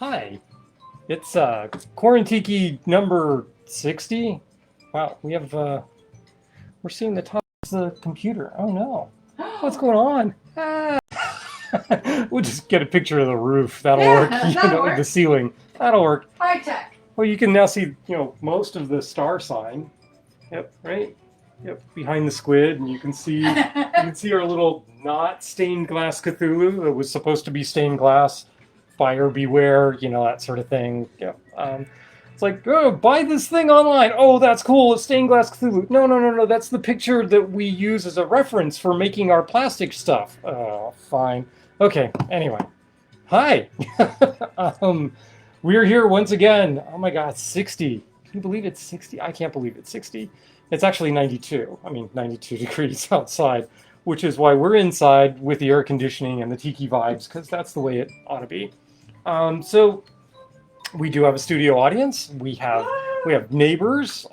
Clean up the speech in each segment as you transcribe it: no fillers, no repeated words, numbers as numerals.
Hi, it's Quarantiki number 60. Wow, we're seeing the top of the computer. Oh no, what's going on? Ah. We'll just get a picture of the roof. That'll work. Yeah, that'll The work. ceiling. That'll work. High tech. Well, you can now see, most of the star sign. Yep, right. Yep, behind the squid, and you can see our little not stained glass Cthulhu that was supposed to be stained glass. Buyer beware, that sort of thing. Yeah. It's like, oh, buy this thing online. Oh, that's cool. It's stained glass Cthulhu. No, no, no, no. That's the picture that we use as a reference for making our plastic stuff. Oh, fine. Okay. Anyway, hi. um, we're here once again. Oh my God, 60. Can you believe it's 60? I can't believe it's 60. It's actually 92. I mean, 92 degrees outside, which is why we're inside with the air conditioning and the Tiki vibes, because that's the way it ought to be. So we do have a studio audience. We have neighbors,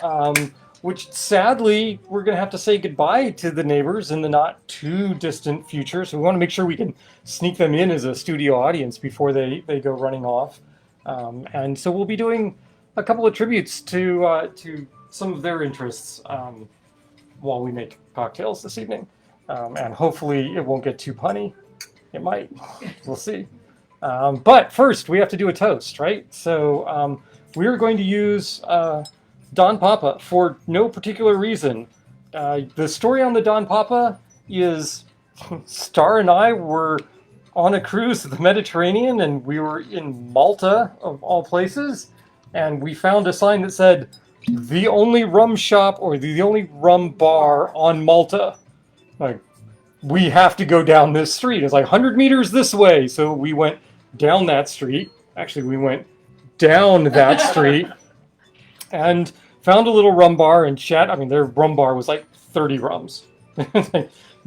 which sadly we're going to have to say goodbye to the neighbors in the not too distant future. So we want to make sure we can sneak them in as a studio audience before they go running off. And so we'll be doing a couple of tributes to some of their interests while we make cocktails this evening. And hopefully it won't get too punny. It might. We'll see. But first, we have to do a toast, right? So we're going to use Don Papa for no particular reason. The story on the Don Papa is Star and I were on a cruise to the Mediterranean, and we were in Malta, of all places, and we found a sign that said, the only rum shop or the only rum bar on Malta. Like, we have to go down this street. It's like 100 meters this way. So we went down that street. Actually, we went down that street and found a little rum bar and chat. I mean, their rum bar was like 30 rums.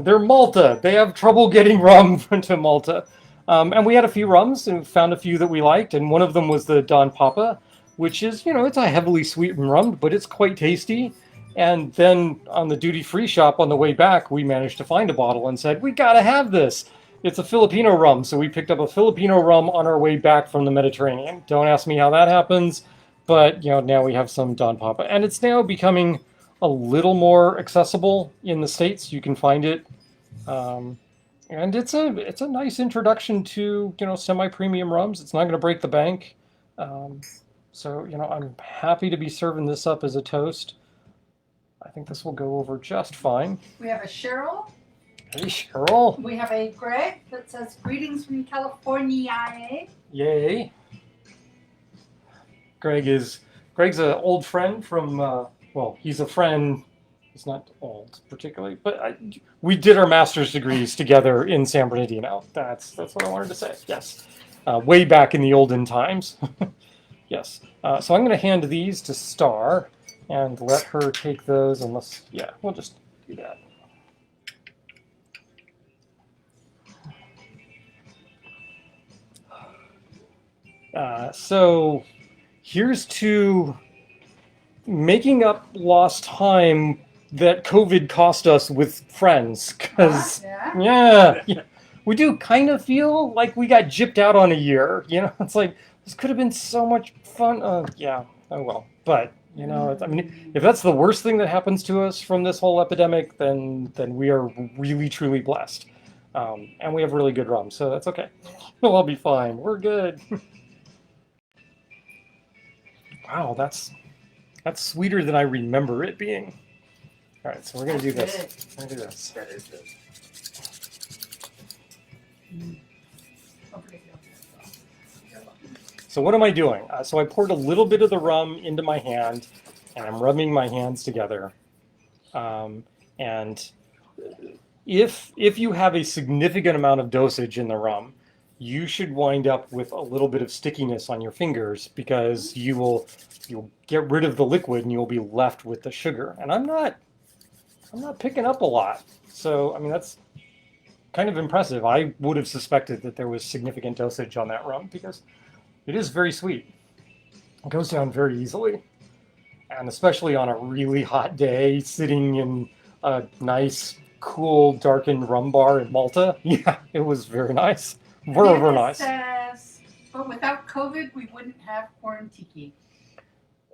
They're Malta. They have trouble getting rum to Malta. And we had a few rums and found a few that we liked. And one of them was the Don Papa, which is, it's a heavily sweetened rum, but it's quite tasty. And then on the duty-free shop on the way back, we managed to find a bottle and said, we gotta have this. It's a Filipino rum. So we picked up a Filipino rum on our way back from the Mediterranean. Don't ask me how that happens, but now we have some Don Papa. And it's now becoming a little more accessible in the States. You can find it. And it's a nice introduction to, semi-premium rums. It's not gonna break the bank. So, I'm happy to be serving this up as a toast. I think this will go over just fine. We have a Cheryl. Hey, Cheryl. We have a Greg that says, greetings from California. Yay. Greg's an old friend from, he's a friend. He's not old particularly, but we did our master's degrees together in San Bernardino. That's what I wanted to say. Yes. Way back in the olden times. Yes. So I'm going to hand these to Star and let her take those, unless, we'll just do that. So here's to making up lost time that COVID cost us with friends, because yeah, we do kind of feel like we got gypped out on a year. It's like, this could have been so much fun. Oh well. But if that's the worst thing that happens to us from this whole epidemic, then we are really truly blessed, and we have really good rum, so that's okay. We'll all be fine. We're good. Wow, that's sweeter than I remember it being. All right, so we're gonna do this. We're gonna do this. That is good. So what am I doing? So I poured a little bit of the rum into my hand, and I'm rubbing my hands together. And if you have a significant amount of dosage in the rum, you should wind up with a little bit of stickiness on your fingers, because you'll get rid of the liquid and you'll be left with the sugar. And I'm not picking up a lot. So I mean, that's kind of impressive. I would have suspected that there was significant dosage on that rum, because it is very sweet. It goes down very easily. And especially on a really hot day, sitting in a nice, cool, darkened rum bar in Malta. Yeah, it was very nice. Very nice. Says, But without COVID, we wouldn't have Quarantiki.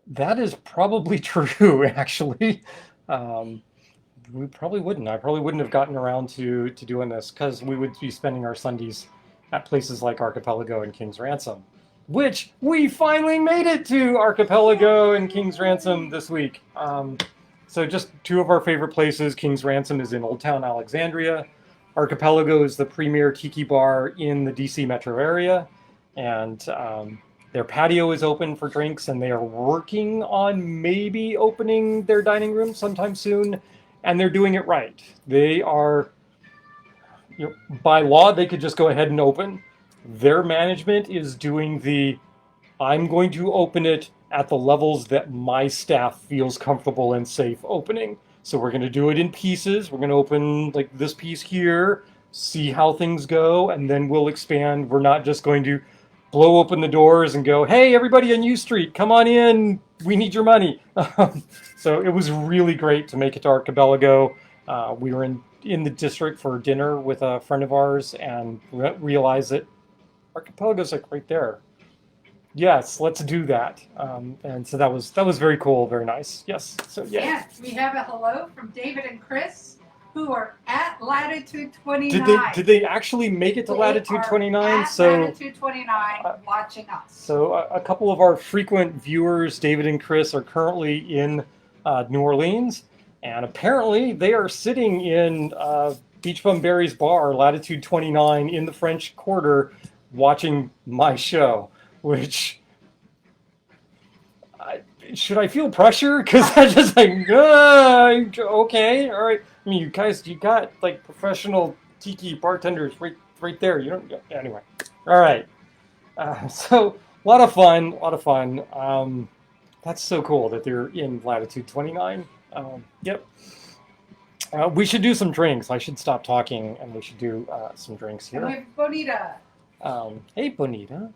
That is probably true, actually. Um, we probably wouldn't. I probably wouldn't have gotten around to doing this because we would be spending our Sundays at places like Archipelago and King's Ransom, which we finally made it to Archipelago and King's Ransom this week. So just two of our favorite places. King's Ransom is in Old Town Alexandria. Archipelago is the premier tiki bar in the DC metro area, and their patio is open for drinks, and they are working on maybe opening their dining room sometime soon, and they're doing it right. They are, by law, they could just go ahead and open. Their management is doing I'm going to open it at the levels that my staff feels comfortable and safe opening. So we're going to do it in pieces. We're going to open like this piece here, see how things go, and then we'll expand. We're not just going to blow open the doors and go, hey, everybody on U Street, come on in. We need your money. So it was really great to make it to Archipelago. We were in the district for dinner with a friend of ours and realized that Archipelago's like right there. Yes, let's do that. And so that was very cool, very nice. Yes. So yeah. And we have a hello from David and Chris, who are at latitude 29. Did they actually make it to They latitude are 29? At So latitude 29, watching us. so a couple of our frequent viewers, David and Chris, are currently in New Orleans, and apparently they are sitting in Beach Bum Berry's bar, latitude 29, in the French Quarter, watching my show. Which, should I feel pressure? Because I'm just like, okay, all right. I mean, you got like professional tiki bartenders right there. You don't, anyway. All right. So a lot of fun. That's so cool that they're in latitude 29. Yep. We should do some drinks. I should stop talking and we should do some drinks And we here. have Bonita. Hey, Bonita.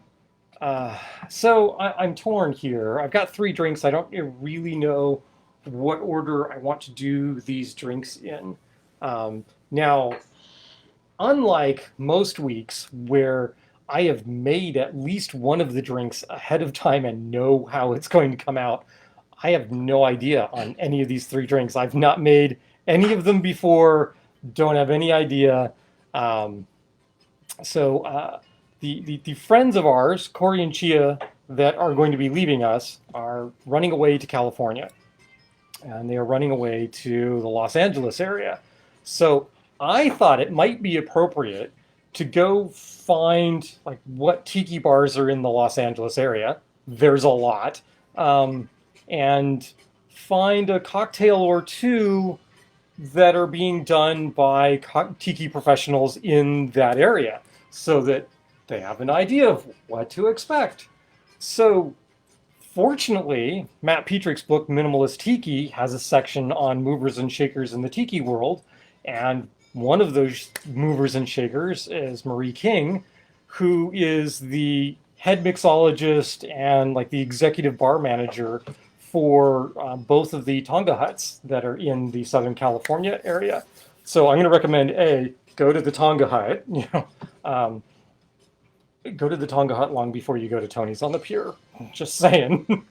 So I'm torn here. I've got 3 drinks. I don't really know what order I want to do these drinks in. Now, unlike most weeks where I have made at least one of the drinks ahead of time and know how it's going to come out, I have no idea on any of these 3 drinks. I've not made any of them before, don't have any idea. The friends of ours, Corey and Chia, that are going to be leaving us are running away to California. And they are running away to the Los Angeles area. So I thought it might be appropriate to go find like what tiki bars are in the Los Angeles area. There's a lot. And find a cocktail or two that are being done by tiki professionals in that area so that they have an idea of what to expect. So fortunately, Matt Petrick's book, Minimalist Tiki, has a section on movers and shakers in the tiki world. And one of those movers and shakers is Marie King, who is the head mixologist and like the executive bar manager for both of the Tonga huts that are in the Southern California area. So I'm going to recommend go to the Tonga hut. Go to the Tonga hut long before you go to Tony's on the pier. Just saying.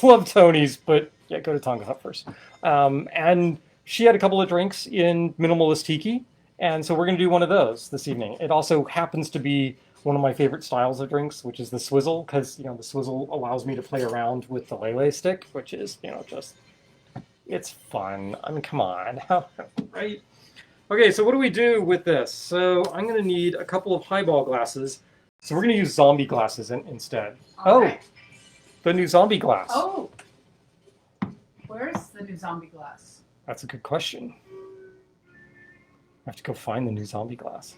Love Tony's, but yeah, go to Tonga hut first. And she had a couple of drinks in Minimalist Tiki, and so we're going to do one of those this evening. It also happens to be one of my favorite styles of drinks, which is the Swizzle, because the Swizzle allows me to play around with the Lele stick, which is it's fun. I mean, come on, right? Okay, so what do we do with this? So I'm going to need a couple of highball glasses. So we're going to use zombie glasses instead. All right. The new zombie glass. Oh, where's the new zombie glass? That's a good question. I have to go find the new zombie glass.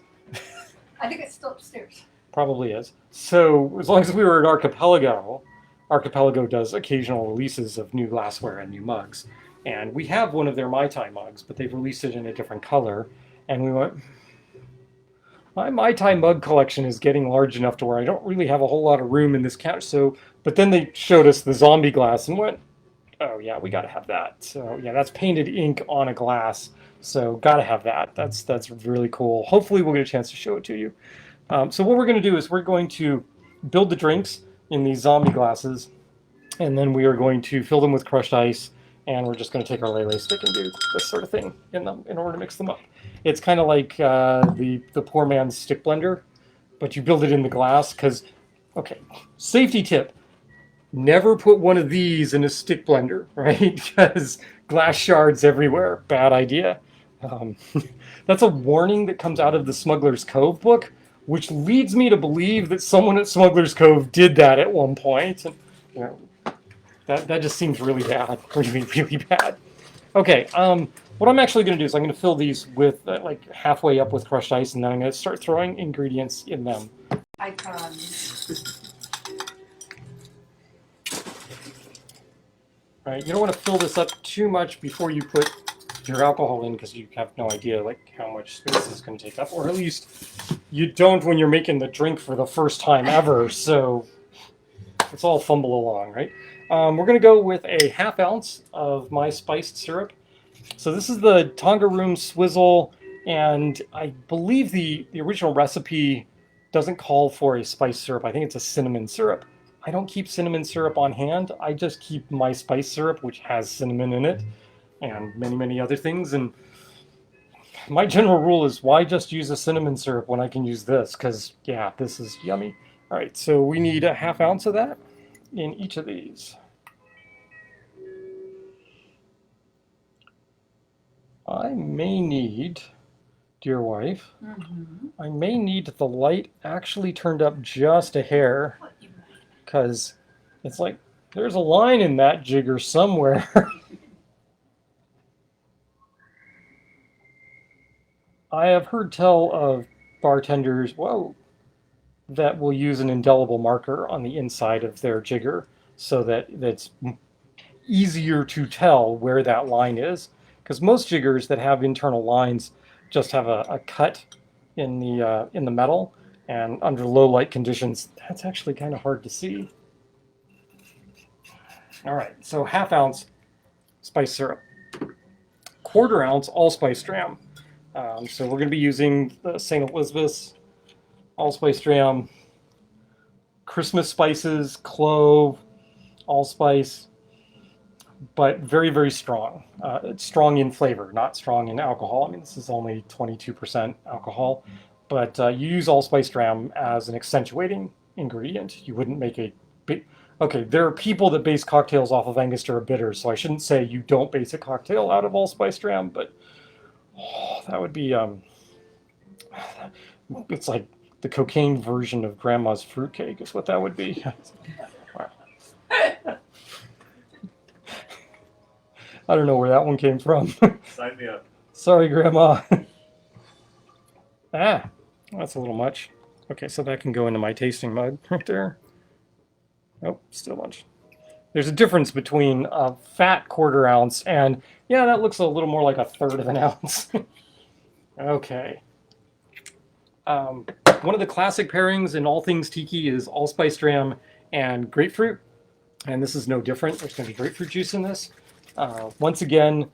I think it's still upstairs. Probably is. So as long as we were at Archipelago, Archipelago does occasional releases of new glassware and new mugs. And we have one of their Mai Tai mugs, but they've released it in a different color. And we went, my Mai Tai mug collection is getting large enough to where I don't really have a whole lot of room in this couch. But then they showed us the zombie glass and went, oh yeah, we got to have that. So yeah, that's painted ink on a glass. So got to have that. That's really cool. Hopefully we'll get a chance to show it to you. So what we're going to do is we're going to build the drinks in these zombie glasses, and then we are going to fill them with crushed ice, and we're just going to take our lay stick and do this sort of thing in them in order to mix them up. It's kind of like the poor man's stick blender, but you build it in the glass because, okay, safety tip. Never put one of these in a stick blender, right? Because glass shards everywhere. Bad idea. That's a warning that comes out of the Smuggler's Cove book, which leads me to believe that someone at Smuggler's Cove did that at one point. And, you know, that just seems really bad. Really, really bad. Okay, what I'm actually going to do is I'm going to fill these with like halfway up with crushed ice, and then I'm going to start throwing ingredients in them. Icons. All right, you don't want to fill this up too much before you put your alcohol in, because you have no idea like how much space this is going to take up, or at least you don't when you're making the drink for the first time ever. So let's all fumble along, right? We're going to go with a ½ ounce of my spiced syrup. So this is the Tongan Rhum Swizzle, and I believe the original recipe doesn't call for a spiced syrup. I think it's a cinnamon syrup. I don't keep cinnamon syrup on hand. I just keep my spiced syrup, which has cinnamon in it, and many, many other things. And my general rule is, why just use a cinnamon syrup when I can use this? Because, yeah, this is yummy. All right, so we need a ½ ounce of that in each of these. I may need, dear wife, I may need the light actually turned up just a hair, because it's like there's a line in that jigger somewhere. I have heard tell of bartenders, that will use an indelible marker on the inside of their jigger so that it's easier to tell where that line is. Because most jiggers that have internal lines just have a cut in the metal, and under low light conditions, that's actually kind of hard to see. All right, so ½ ounce spice syrup, ¼ ounce allspice dram. So we're going to be using the St. Elizabeth's allspice dram, Christmas spices, clove, allspice, but very, very strong. It's strong in flavor, not strong in alcohol. I mean, this is only 22% alcohol, but you use allspice dram as an accentuating ingredient. You wouldn't make a big... Okay, there are people that base cocktails off of Angostura bitters, so I shouldn't say you don't base a cocktail out of allspice dram, but that would be... it's like the cocaine version of Grandma's fruitcake is what that would be. I don't know where that one came from. Sign me up. Sorry, Grandma. That's a little much. Okay, so that can go into my tasting mug right there. Oh, still much. There's a difference between a fat ¼ ounce and, yeah, that looks a little more like 1/3 of an ounce. Okay. One of the classic pairings in all things tiki is allspice dram and grapefruit, and this is no different. There's going to be grapefruit juice in this. Once again,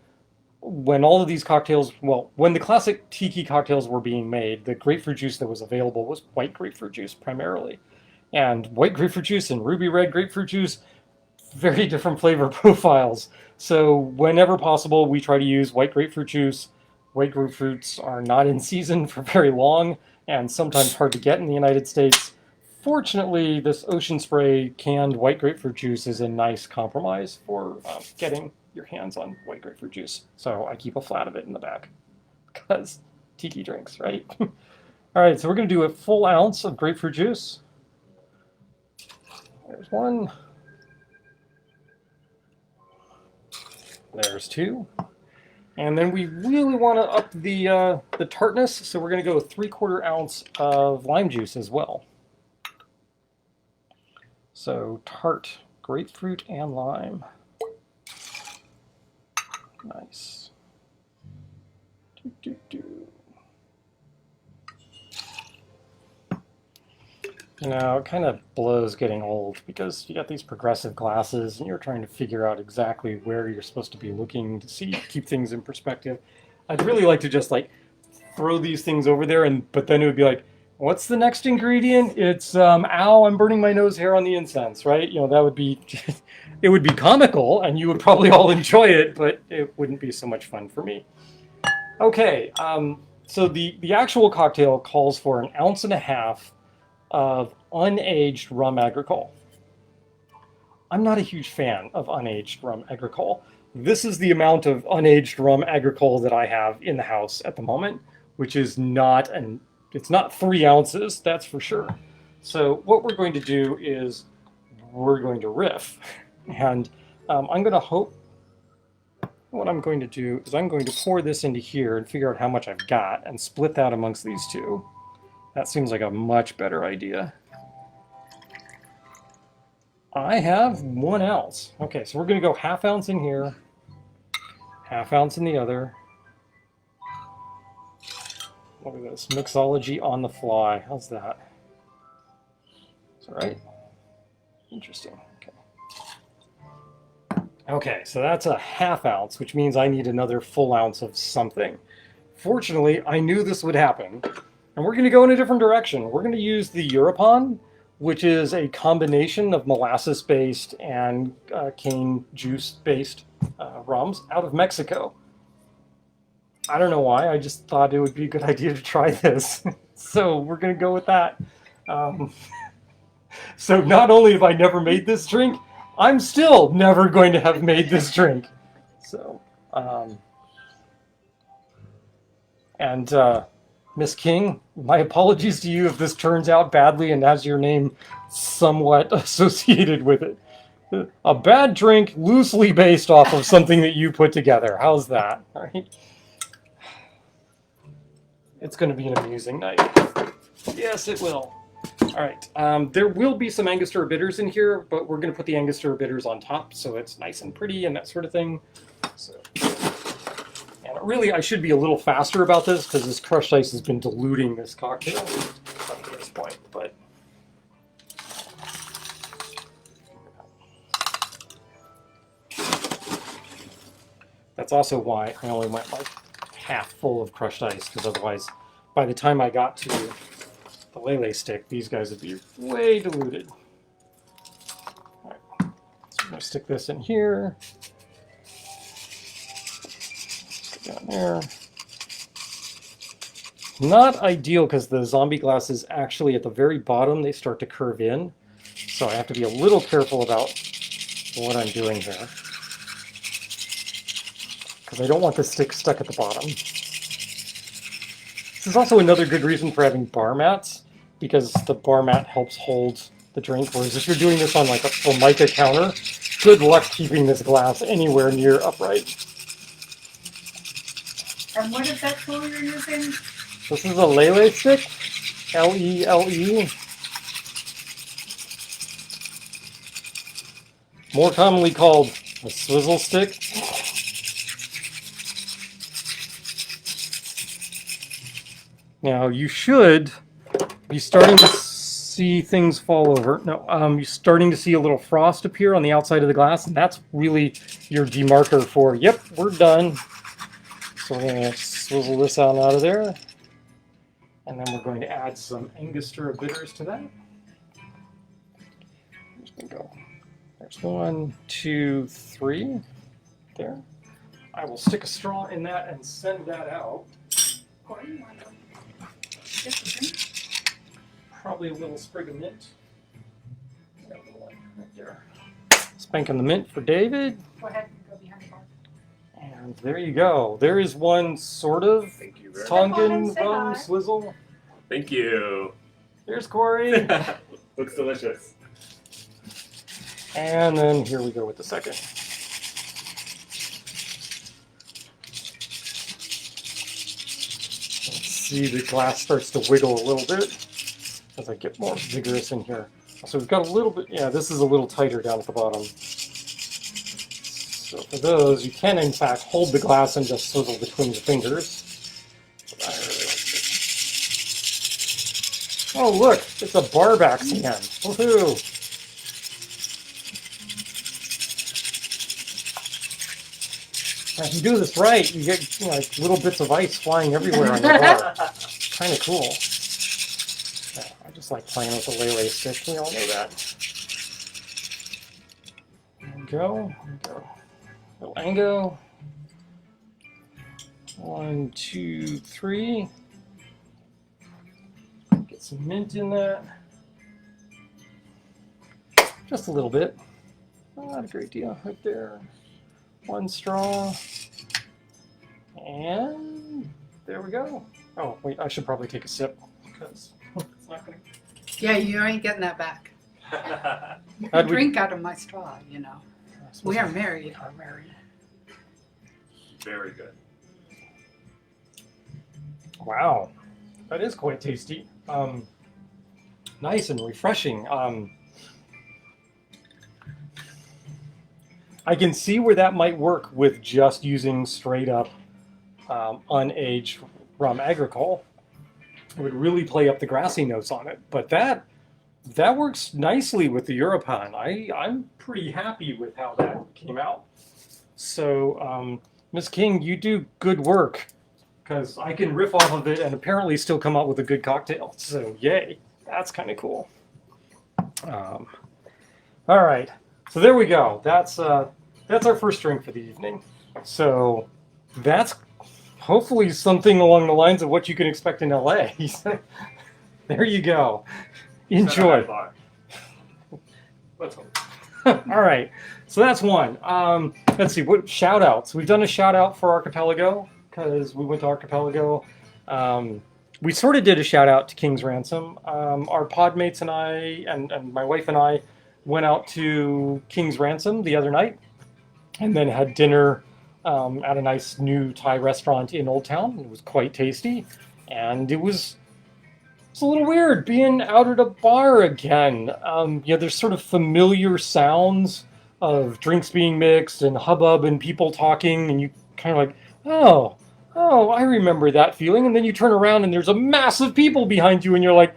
when all of these cocktails, when the classic tiki cocktails were being made, the grapefruit juice that was available was white grapefruit juice primarily. And white grapefruit juice and ruby red grapefruit juice, very different flavor profiles. So whenever possible, we try to use white grapefruit juice. White grapefruits are not in season for very long and sometimes hard to get in the United States. Fortunately, this Ocean Spray canned white grapefruit juice is a nice compromise for getting your hands on white grapefruit juice. So I keep a flat of it in the back because tiki drinks, right? All right, so we're going to do a full ounce of grapefruit juice. There's one. There's two. And then we really want to up the tartness, so we're going to go with 3/4 ounce of lime juice as well. So tart, grapefruit, and lime. Nice. You know, it kind of blows getting old because you got these progressive glasses and you're trying to figure out exactly where you're supposed to be looking to see, keep things in perspective. I'd really like to just like throw these things over there, but then it would be like, What's the next ingredient? It's ow, I'm burning my nose hair on the incense, right? You know, that would be it would be comical and you would probably all enjoy it, but it wouldn't be so much fun for me. Okay, so the actual cocktail calls for 1.5 ounces of unaged rum agricole. I'm not a huge fan of unaged rum agricole. This is the amount of unaged rum agricole that I have in the house at the moment, which is not it's not 3 ounces, that's for sure. So what we're going to do is we're going to riff, and I'm going to hope. What I'm going to do is I'm going to pour this into here and figure out how much I've got and split that amongst these two. That seems like a much better idea. I have 1 ounce. Okay, so we're going to go 1/2 ounce in here, 1/2 ounce in the other. Look at this, mixology on the fly. How's that? Is that right? Interesting. Okay, so that's 1/2 ounce, which means I need another full ounce of something. Fortunately, I knew this would happen, and we're going to go in a different direction. We're going to use the Europon, which is a combination of molasses-based and cane juice-based rums out of Mexico. I don't know why, I just thought it would be a good idea to try this. So we're going to go with that. So not only have I never made this drink, I'm still never going to have made this drink. So, Miss King, my apologies to you if this turns out badly and has your name somewhat associated with it. A bad drink loosely based off of something that you put together. How's that? All right. It's going to be an amusing night. Yes, it will. All right, there will be some Angostura bitters in here, but we're going to put the Angostura bitters on top so it's nice and pretty and that sort of thing. So, and really, I should be a little faster about this because this crushed ice has been diluting this cocktail up to this point. But that's also why I only went like half full of crushed ice, because otherwise, by the time I got to the lele stick, these guys would be way diluted. All right. So I'm going to stick this in here. Stick it down there. Not ideal because the zombie glass is actually at the very bottom. They start to curve in. So I have to be a little careful about what I'm doing here, because I don't want the stick stuck at the bottom. This is also another good reason for having bar mats, because the bar mat helps hold the drink, whereas if you're doing this on like a Formica counter, good luck keeping this glass anywhere near upright. And what is that tool you're using? This is a lele stick, L-E-L-E. More commonly called a swizzle stick. Now you should be starting to see things fall over. No, you're starting to see a little frost appear on the outside of the glass, and that's really your demarker for, yep, we're done. So we're going to swizzle this out of there, and then we're going to add some Angostura bitters to that. I'm just going to go. There's 1, 2, 3. There. I will stick a straw in that and send that out. Probably a little sprig of mint. Got a little one right there. Spanking the mint for David. Go ahead and go behind the bar. And there you go. There is one sort of Tongan rum swizzle. Thank you. There's Corey. Looks delicious. And then here we go with the second. Let's see, the glass starts to wiggle a little bit as I get more vigorous in here. So we've got a little bit, yeah, this is a little tighter down at the bottom. So for those, you can in fact hold the glass and just swizzle between the fingers. I really like it. Oh look, it's a barback sand. Woohoo! If you do this right, you get like little bits of ice flying everywhere on your bar. Kind of cool. just like playing with the Lele stick. We all know that. There we go. There we go. Little Ango. 1, 2, 3. Get some mint in that. Just a little bit. Not a great deal right there. 1 straw. And there we go. Oh, wait, I should probably take a sip because it's not going to. Yeah, you ain't getting that back. You How'd can we- drink out of my straw, you know. We are married. We are married. Very good. Wow, that is quite tasty. Nice and refreshing. I can see where that might work with just using straight up unaged rum agricole. It would really play up the grassy notes on it. But that works nicely with the Europan. I'm pretty happy with how that came out. So, Miss King, you do good work, because I can riff off of it and apparently still come up with a good cocktail. So, yay. That's kind of cool. All right. So there we go. That's our first drink for the evening. So that's hopefully something along the lines of what you can expect in LA. There you go. Enjoy. Let's hope. All right. So that's one. Let's see. What shout outs? We've done a shout out for Archipelago because we went to Archipelago. We sort of did a shout out to King's Ransom. Our podmates and I, and my wife and I, went out to King's Ransom the other night and then had dinner at a nice new Thai restaurant in Old Town. It was quite tasty. And it was a little weird being out at a bar again. There's sort of familiar sounds of drinks being mixed and hubbub and people talking, and you kind of like, oh, I remember that feeling. And then you turn around and there's a mass of people behind you, and you're like,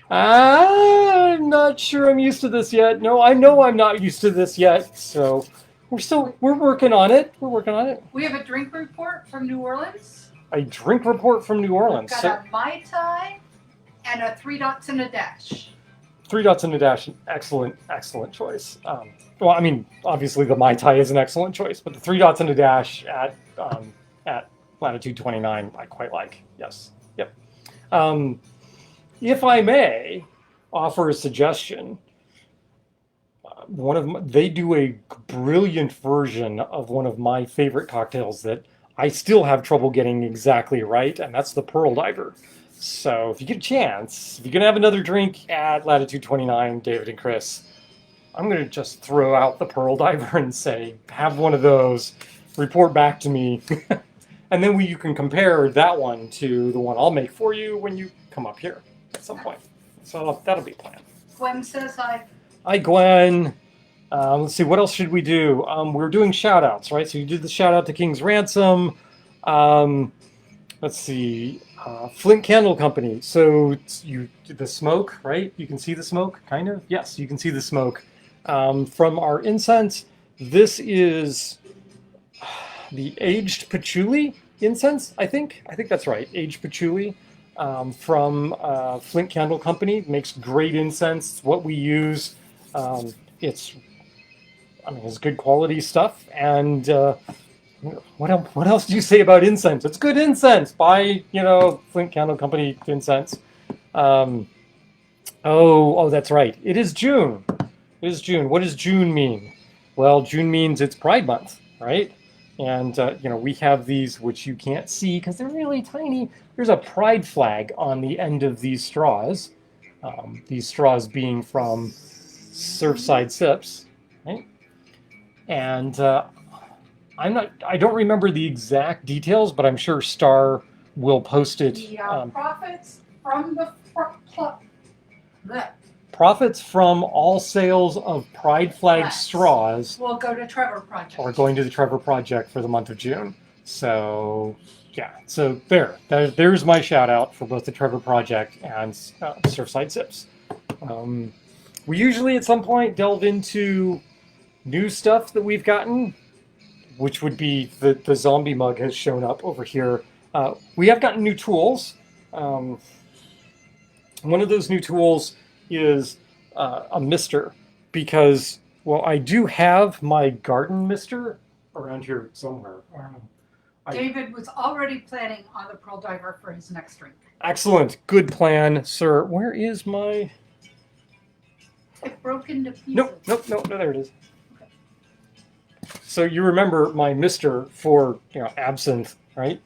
I'm not sure I'm used to this yet. No, I know I'm not used to this yet. So we're working on it. We're working on it. We have a drink report from New Orleans. A drink report from New Orleans. We've got a Mai Tai and a 3 dots and a dash. 3 dots and a dash, excellent choice. Well, I mean, obviously the Mai Tai is an excellent choice, but the 3 dots and a dash at latitude 29, I quite like. Yes, yep. If I may offer a suggestion, they do a brilliant version of one of my favorite cocktails that I still have trouble getting exactly right, and that's the Pearl Diver. So if you get a chance, if you're going to have another drink at latitude 29, David and Chris, I'm going to just throw out the Pearl Diver and say, have one of those, report back to me, and then you can compare that one to the one I'll make for you when you come up here at some point. So that'll be a plan. Gwen says hi. Hi, Gwen. Let's see, what else should we do? We're doing shout-outs, right? So you did the shout-out to King's Ransom. Let's see, Flint Candle Company. So you did the smoke, right? You can see the smoke, kind of? Yes, you can see the smoke. From our incense, this is the aged patchouli incense, I think. I think that's right, aged patchouli. From Flint Candle Company. Makes great incense. It's what we use. It's good quality stuff. And what else do you say about incense? It's good incense. Buy, Flint Candle Company incense. Oh, that's right. It is June. It is June. What does June mean? Well, June means it's Pride Month, right? And, we have these, which you can't see because they're really tiny. There's a pride flag on the end of these straws. These straws being from Surfside Sips, right? And I don't remember the exact details, but I'm sure Star will post it. The profits from the profits from all sales of Pride Flag Yes. straws will go to Trevor Project. are going to the Trevor Project for the month of June. So, yeah. So there's my shout out for both the Trevor Project and Surfside Sips. We usually at some point delve into new stuff that we've gotten, which would be the zombie mug has shown up over here. We have gotten new tools. one of those new tools is a mister, because, well, I do have my garden mister around here somewhere. David was already planning on the pearl diver for his next drink. Excellent. Good plan, sir. Where is my... It broke into pieces. Nope, there it is. So you remember my mister for, absinthe, right?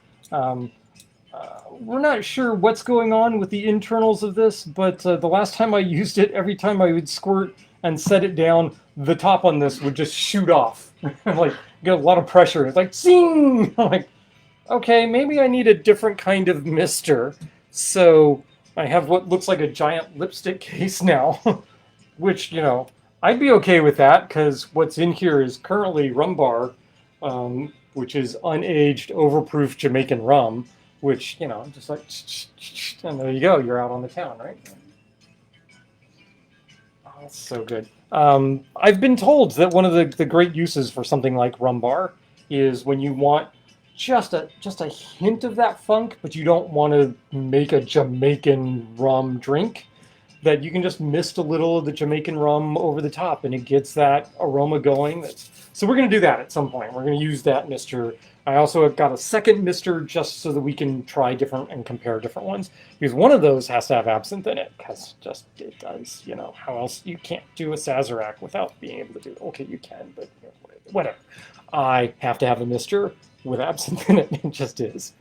We're not sure what's going on with the internals of this, but the last time I used it, every time I would squirt and set it down, the top on this would just shoot off. Like, get a lot of pressure. It's like, zing! I'm like, okay, maybe I need a different kind of mister. So I have what looks like a giant lipstick case now, which, I'd be okay with that, because what's in here is currently rum bar, which is unaged, overproof Jamaican rum, which, just like, and there you go, you're out on the town, right? Oh, that's so good. I've been told that one of the great uses for something like rum bar is when you want just a hint of that funk, but you don't want to make a Jamaican rum drink, that you can just mist a little of the Jamaican rum over the top, and it gets that aroma going. So we're going to do that at some point. We're going to use that mister. I also have got a second mister just so that we can try different and compare different ones, because one of those has to have absinthe in it, because it does. How else? You can't do a Sazerac without being able to do it. Okay, you can, but whatever. I have to have a mister with absinthe in it. It just is.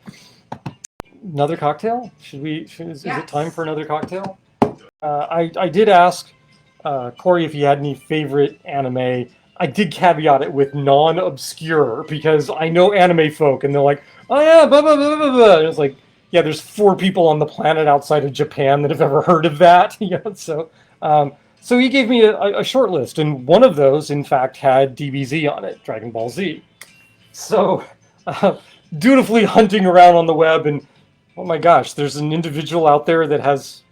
Another cocktail? Is it time for another cocktail? I did ask Corey if he had any favorite anime. I did caveat it with non-obscure, because I know anime folk, and they're like, oh yeah, blah, blah, blah, blah, blah. And it's like, yeah, there's 4 people on the planet outside of Japan that have ever heard of that. So he gave me a short list, and one of those, in fact, had DBZ on it, Dragon Ball Z. So, dutifully hunting around on the web, and oh my gosh, there's an individual out there that has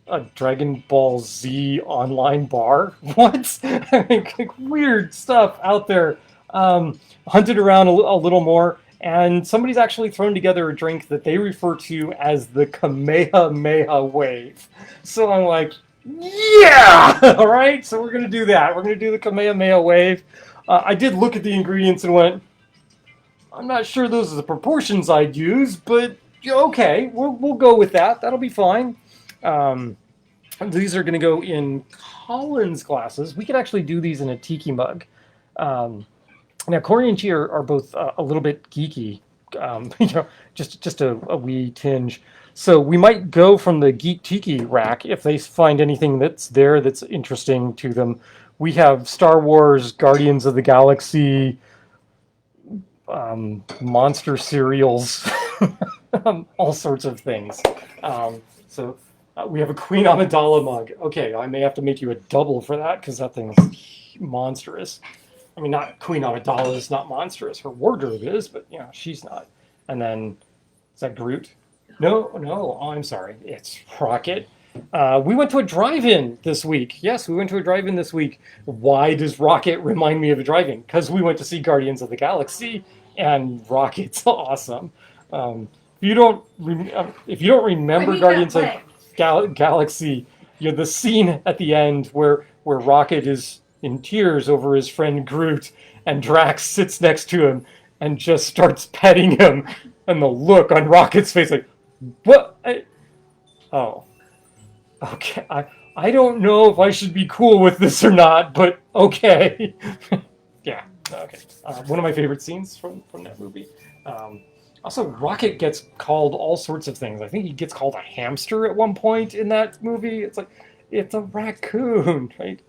a Dragon Ball Z online bar? What? I mean, weird stuff out there. Hunted around a little more, and somebody's actually thrown together a drink that they refer to as the Kamehameha wave. So I'm like, yeah! All right, so we're going to do that. We're going to do the Kamehameha wave. I did look at the ingredients and went, I'm not sure those are the proportions I'd use, but okay, we'll go with that. That'll be fine. These are going to go in Collins glasses. We could actually do these in a Tiki mug. Now, Corey and Chia are both a little bit geeky, just a wee tinge. So we might go from the Geek Tiki rack if they find anything that's there that's interesting to them. We have Star Wars, Guardians of the Galaxy, monster cereals, all sorts of things. We have a Queen Amidala mug. Okay, I may have to make you a double for that, because that thing's monstrous. I mean, not Queen Amidala is not monstrous. Her wardrobe is, but she's not. And then, is that Groot? No. Oh, I'm sorry. It's Rocket. We went to a drive-in this week. Yes, we went to a drive-in this week. Why does Rocket remind me of a drive-in? Because we went to see Guardians of the Galaxy, and Rocket's awesome. If you don't remember Guardians of Galaxy, the scene at the end where Rocket is in tears over his friend Groot, and Drax sits next to him and just starts petting him, and the look on Rocket's face, like, what? Oh, okay. I don't know if I should be cool with this or not, but okay. Yeah, okay. One of my favorite scenes from that movie. Also, Rocket gets called all sorts of things. I think he gets called a hamster at one point in that movie. It's like, it's a raccoon, right?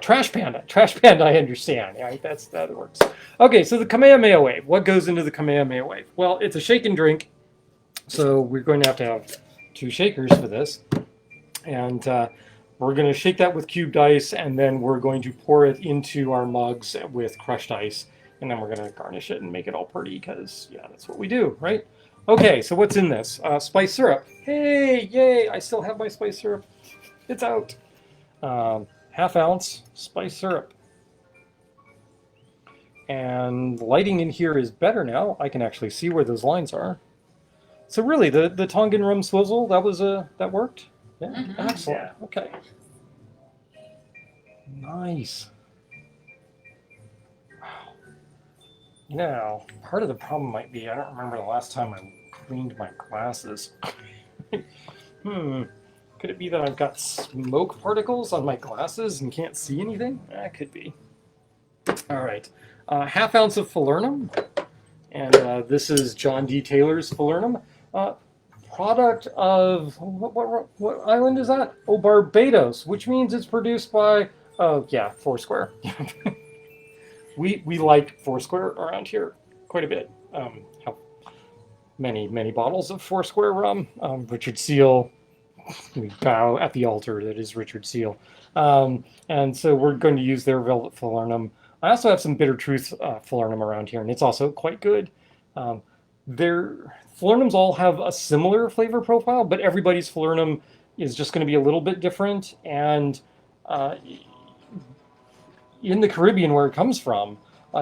Trash Panda. Trash Panda, I understand. Yeah, that works. Okay, so the Kamehameha wave. What goes into the Kamehameha wave? Well, it's a shake and drink, so we're going to have 2 shakers for this. And we're going to shake that with cubed ice, and then we're going to pour it into our mugs with crushed ice. And then we're going to garnish it and make it all pretty, because, that's what we do, right? Okay, so what's in this? Spice syrup. Hey, yay, I still have my spice syrup. It's out. 1/2 ounce spice syrup. And lighting in here is better now. I can actually see where those lines are. So really, the Tongan rum swizzle, that worked? Yeah, Mhm. excellent. Yeah. Okay. Nice. Wow. Now, part of the problem might be I don't remember the last time I cleaned my glasses. Could it be that I've got smoke particles on my glasses and can't see anything? That could be. All right. Half ounce of falernum. And this is John D. Taylor's falernum. Product of, what island is that? Oh, Barbados, which means it's produced by, oh, yeah, Foursquare. we like Foursquare around here quite a bit. Have many bottles of Foursquare rum. Richard Seal, we bow at the altar that is Richard Seal. And so we're going to use their Velvet Falernum. I also have some Bitter Truth Falernum around here, and it's also quite good. Their Falernums all have a similar flavor profile, but everybody's Falernum is just going to be a little bit different. And in the Caribbean, where it comes from,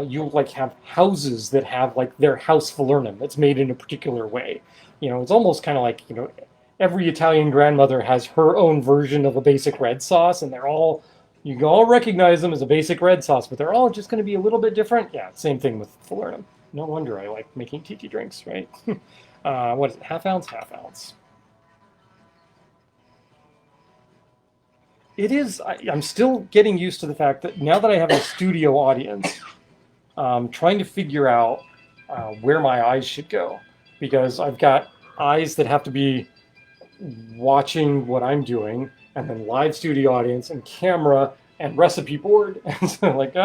you like have houses that have like their house Falernum that's made in a particular way. You know, it's almost kind of like, you know, every Italian grandmother has her own version of a basic red sauce, and they're all, you can all recognize them as a basic red sauce, but they're all just going to be a little bit different. Yeah, same thing with Falernum. No wonder I like making tiki drinks, right? What is it? Half ounce, half ounce. It is, I'm still getting used to the fact that now that I have a studio audience, trying to figure out where my eyes should go, because I've got eyes that have to be watching what I'm doing, and then live studio audience and camera and recipe board, and so like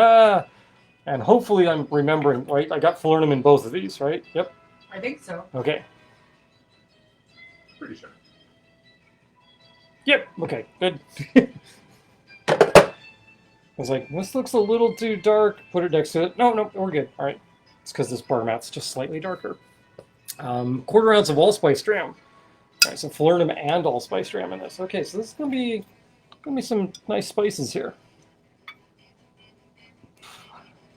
and hopefully I'm remembering, right? I got falernum in both of these, right? Yep. I think so. Okay. Pretty sure. Yep. Okay. Good. I was like, this looks a little too dark. Put it next to it. No, we're good. All right. It's because this bar mat's just slightly darker. Quarter ounce of allspice dram. All right, so falernum and allspice dram in this. Okay, so this is gonna be some nice spices here.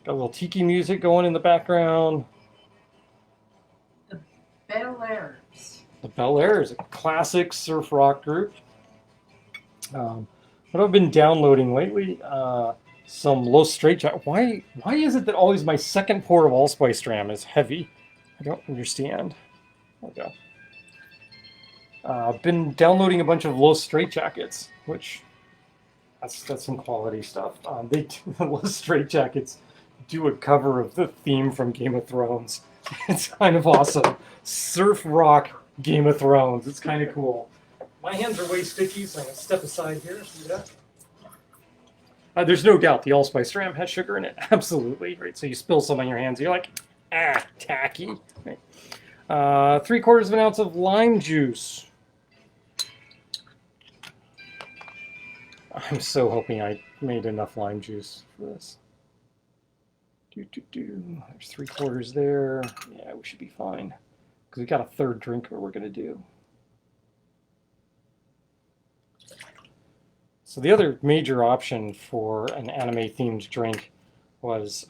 Got a little tiki music going in the background. The Bel Airs. The Bel Air is a classic surf rock group. What I've been downloading lately, some low straight jacket. Why is it that always my second pour of allspice dram is heavy? I don't understand. There we go. I've been downloading a bunch of low straight jackets, which that's some quality stuff. The low straight jackets do a cover of the theme from Game of Thrones. It's kind of awesome. Surf rock Game of Thrones. It's kind of cool. My hands are way sticky, so I'm going to step aside here. See that? There's no doubt the allspice dram has sugar in it. Absolutely. Right. So you spill some on your hands, you're like, tacky. Right. 3/4 of an ounce of lime juice. I'm so hoping I made enough lime juice for this. There's 3/4 there. Yeah, we should be fine. Because we got a third drink that we're going to do. So the other major option for an anime-themed drink was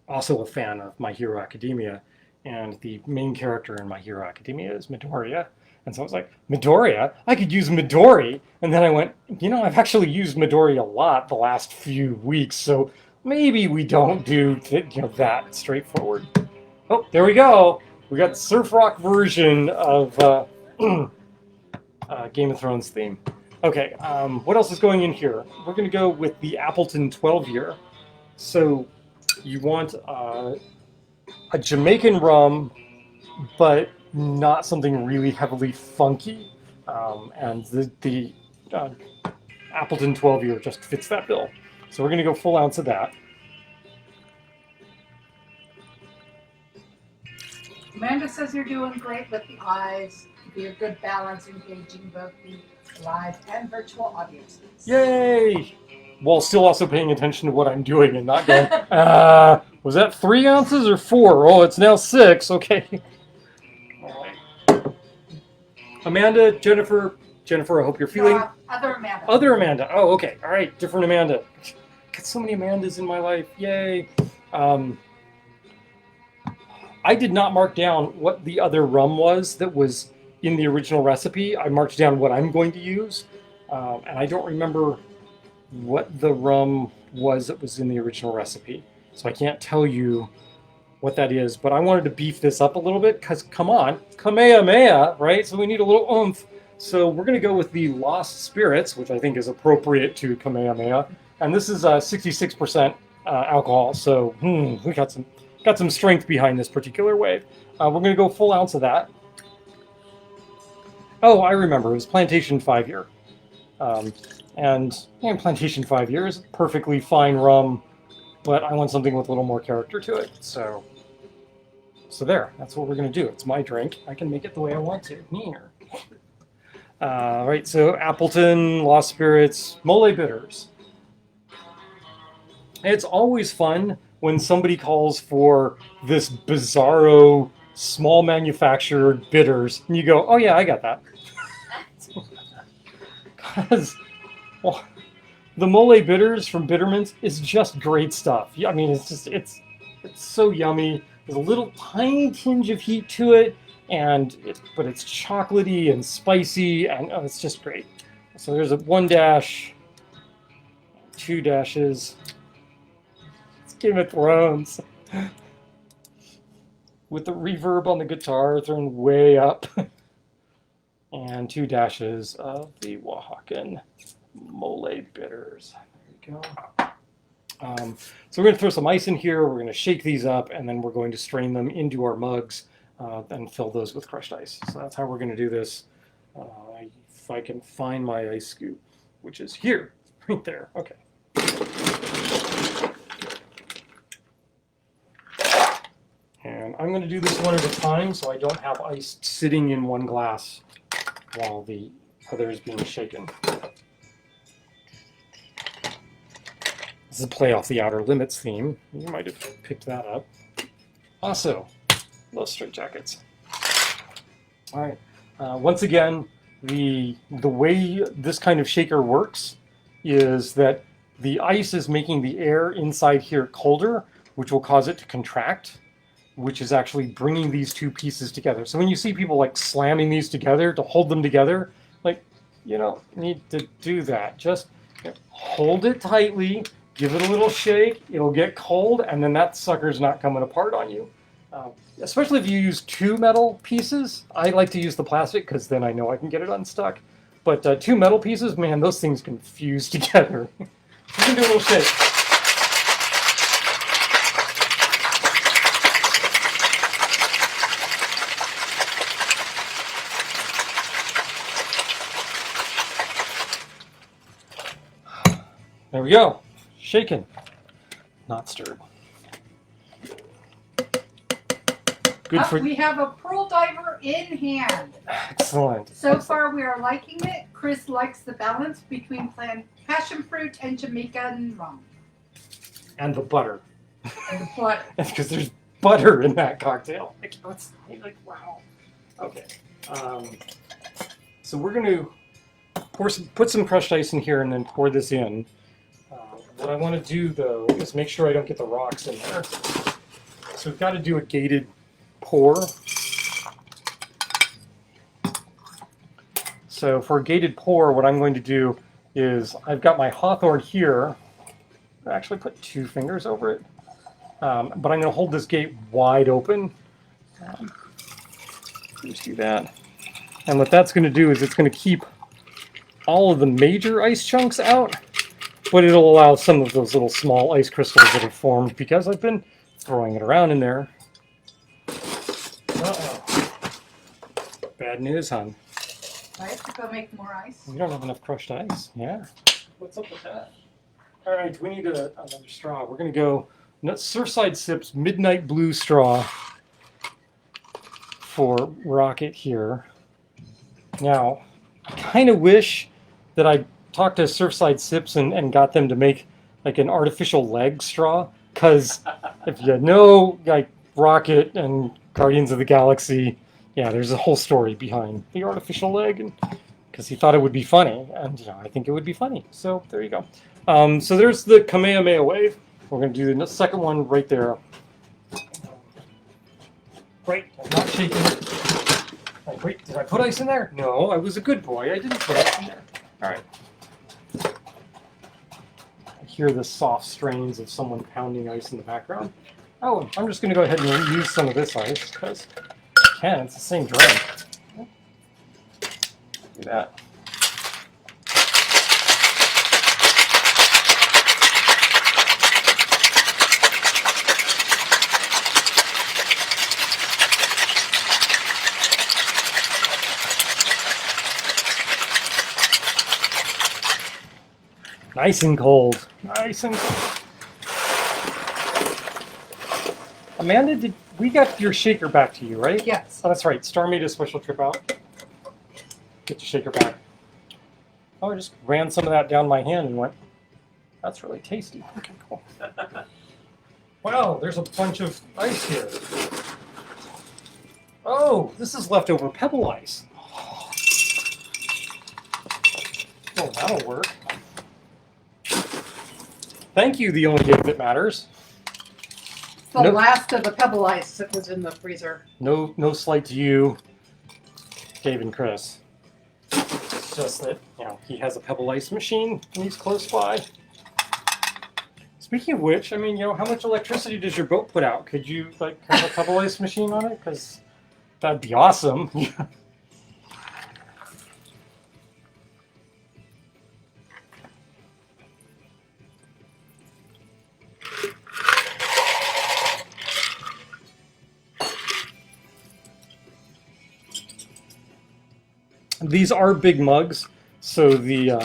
also a fan of My Hero Academia, and the main character in My Hero Academia is Midoriya. And so I was like, Midoriya? I could use Midori! And then I went, you know, I've actually used Midori a lot the last few weeks, so maybe we don't do that straightforward. Oh, there we go! We got the surf rock version of Game of Thrones theme. Okay, what else is going in here? We're going to go with the Appleton 12 year. So you want a Jamaican rum, but not something really heavily funky. And the Appleton 12 year just fits that bill. So we're going to go full ounce of that. Amanda says you're doing great with the eyes. Be a good balance engaging both the live and virtual audiences. Yay! While still also paying attention to what I'm doing and not going, was that 3 ounces or 4? Oh, it's now 6. Okay. All right. Amanda, Jennifer, I hope you're feeling... Other Amanda. Other Amanda. Oh, okay. All right. Different Amanda. Got so many Amandas in my life. Yay. I did not mark down what the other rum was that was in the original recipe. I marked down what I'm going to use, and I don't remember what the rum was that was in the original recipe. So I can't tell you what that is, but I wanted to beef this up a little bit because, come on, Kamehameha, right? So we need a little oomph. So we're going to go with the Lost Spirits, which I think is appropriate to Kamehameha. And this is 66% alcohol, so we got some strength behind this particular wave. We're going to go full ounce of that. Oh, I remember, it was Plantation 5-year. And Plantation 5-year is perfectly fine rum, but I want something with a little more character to it. So there, that's what we're going to do. It's my drink. I can make it the way I want to. Neater. Right, so Appleton, Lost Spirits, Mole Bitters. It's always fun when somebody calls for this bizarro, small manufactured bitters, and you go, oh yeah, I got that. Because, well, the Mole Bitters from Bittermint is just great stuff. I mean, it's so yummy. There's a little tiny tinge of heat to it, but it's chocolatey and spicy, and oh, it's just great. So there's a 1 dash, 2 dashes. It's Game of Thrones. With the reverb on the guitar thrown way up. And 2 dashes of the Oaxacan Mole Bitters. There you go. So we're going to throw some ice in here, we're going to shake these up, and then we're going to strain them into our mugs and fill those with crushed ice. So that's how we're going to do this. If I can find my ice scoop, which is here, right there. Okay. And I'm going to do this one at a time so I don't have ice sitting in one glass while the other is being shaken. This is a play off the Outer Limits theme. You might have picked that up. Also, love straight jackets. All right. Once again, the way this kind of shaker works is that the ice is making the air inside here colder, which will cause it to contract, which is actually bringing these two pieces together. So when you see people like slamming these together to hold them together, like, you don't need to do that. Just hold it tightly, give it a little shake, it'll get cold, and then that sucker's not coming apart on you. Especially if you use 2 metal pieces. I like to use the plastic because then I know I can get it unstuck. But 2 metal pieces, man, those things can fuse together. You can do a little shake. There we go. Shaken, not stirred. Good for. We have a pearl diver in hand. Excellent. So far, we are liking it. Chris likes the balance between passion fruit and Jamaican rum. And the butter. And the butter. Because there's butter in that cocktail. Like wow. Okay. So we're going to put some crushed ice in here and then pour this in. What I want to do, though, is make sure I don't get the rocks in there. So we've got to do a gated pour. So for a gated pour, what I'm going to do is I've got my hawthorn here. I actually put 2 fingers over it. But I'm going to hold this gate wide open. Just do that. And what that's going to do is it's going to keep all of the major ice chunks out, but it'll allow some of those little small ice crystals that have formed because I've been throwing it around in there. Uh-oh. Bad news, hon. I have to go make more ice. We don't have enough crushed ice. Yeah. What's up with that? All right, we need another straw. We're going to go Surfside Sips Midnight Blue straw for Rocket here. Now, I kind of wish that I talked to Surfside Sips and got them to make like an artificial leg straw, because if you know like Rocket and Guardians of the Galaxy, yeah, there's a whole story behind the artificial leg, and because he thought it would be funny, and I think it would be funny. So there you go. So there's the Kamehameha wave. We're going to do the second one right there. Right, I'm not shaking it. I Wait, did I put ice in there? No, I was a good boy. I didn't put ice in there. All right. I hear the soft strains of someone pounding ice in the background. Oh, I'm just going to go ahead and reuse some of this ice because I can. It's the same drink. Do that. Nice and cold. Nice and cold. Amanda, we got your shaker back to you, right? Yes. Oh, that's right. Star made a special trip out. Get your shaker back. Oh, I just ran some of that down my hand and went, that's really tasty. Okay, cool. Wow, there's a bunch of ice here. Oh, this is leftover pebble ice. Oh, that'll work. Thank you, the only gift that matters. The Nope. last of the pebble ice that was in the freezer. No slight to you, Dave and Chris. It's just that, he has a pebble ice machine and he's close by. Speaking of which, I mean, how much electricity does your boat put out? Could you, have a pebble ice machine on it? Because that'd be awesome. These are big mugs, so the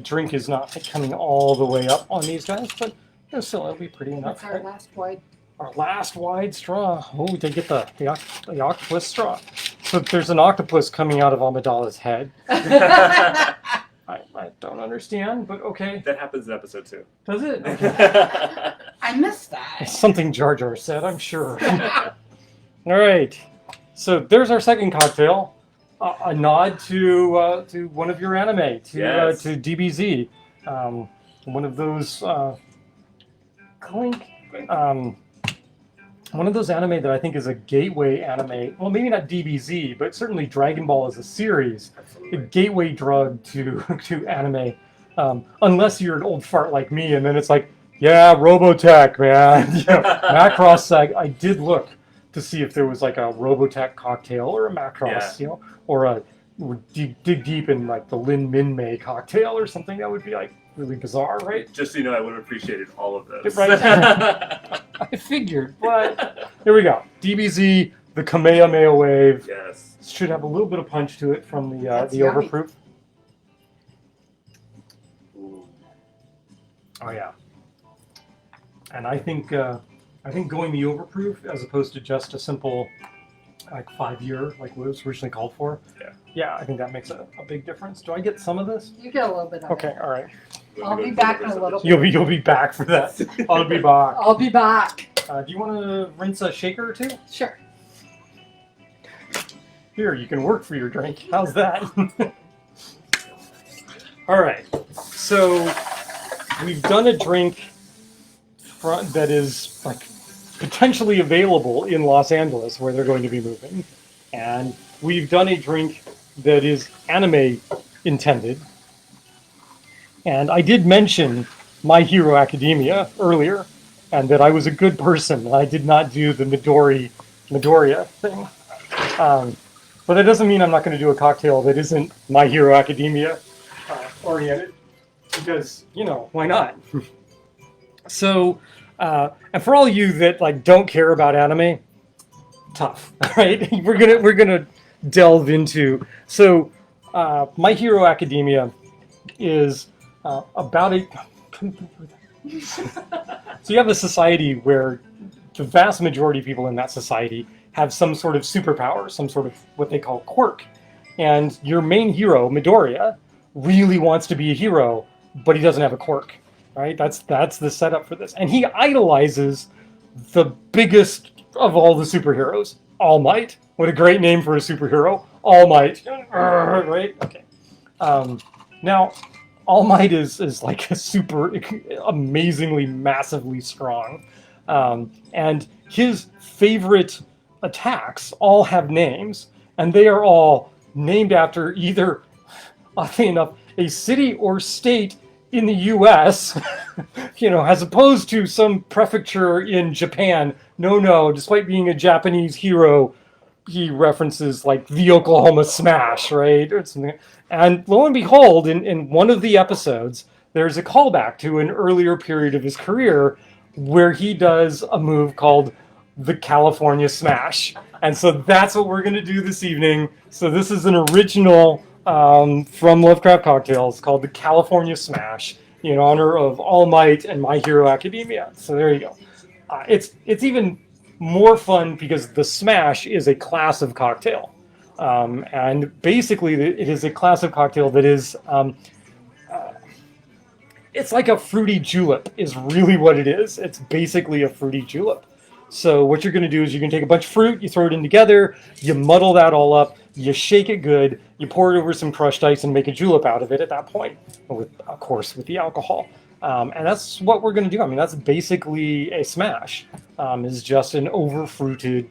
drink is not coming all the way up on these guys, but still it'll be pretty enough. That's our last wide. Our last wide straw. Oh, they get the octopus straw. So there's an octopus coming out of Amidala's head. I don't understand, but okay. That happens in episode 2. Does it? Okay. I missed that. It's something Jar Jar said, I'm sure. All right. So there's our second cocktail. A nod to one of your anime, Yes. to DBZ, one of those Clink, one of those anime that I think is a gateway anime. Well, maybe not DBZ, but certainly Dragon Ball as a series, a Absolutely. gateway drug to anime. Unless you're an old fart like me, and then it's like, yeah, Robotech, man. Macross. I did look to see if there was like a Robotech cocktail or a Macross, or a dig deep in like the Lin Min Mei cocktail or something. That would be like really bizarre, right? Just so you know, I would have appreciated all of those. Right. I figured, but here we go. DBZ, the Kamehameha wave. Yes. Should have a little bit of punch to it from the That's yummy. overproof. Ooh. Oh yeah. And I think going the overproof as opposed to just a simple 5-year like what it was originally called for. Yeah, I think that makes a big difference. Do I get some of this? You get a little bit of Okay, it. all right. I'll be back in a little bit. You'll be back for that. I'll be back. I'll be back. Do you want to rinse a shaker or two? Sure. Here, you can work for your drink. How's that? All right. So we've done a drink that is potentially available in Los Angeles, where they're going to be moving, and we've done a drink that is anime intended. And I did mention My Hero Academia earlier, and that I was a good person. And I did not do the Midoriya thing. But that doesn't mean I'm not going to do a cocktail that isn't My Hero Academia oriented, because, why not? So, and for all you that don't care about anime, tough, right? We're gonna delve into. So, My Hero Academia is about a. So you have a society where the vast majority of people in that society have some sort of superpower, some sort of what they call quirk, and your main hero, Midoriya, really wants to be a hero, but he doesn't have a quirk. Right? That's the setup for this. And he idolizes the biggest of all the superheroes, All Might. What a great name for a superhero. All Might. Right? Okay. Now, All Might is like a super amazingly, massively strong. And his favorite attacks all have names. and they are all named after either, oddly enough, a city or state in the US, as opposed to some prefecture in Japan. No, despite being a Japanese hero, he references like the Oklahoma Smash, right? Or something. And lo and behold, in one of the episodes, there's a callback to an earlier period of his career where he does a move called the California Smash. And so that's what we're going to do this evening. So this is an original from Lovecraft Cocktails called the California Smash in honor of All Might and My Hero Academia. So there you go. It's even more fun because the Smash is a class of cocktail. And basically it is a class of cocktail that is it's like a fruity julep is really what it is. It's basically a fruity julep. So what you're going to do is you're going to take a bunch of fruit, you throw it in together, you muddle that all up, you shake it good, you pour it over some crushed ice and make a julep out of it at that point, of course, with the alcohol. And that's what we're going to do. I mean, that's basically a smash, is just an over-fruited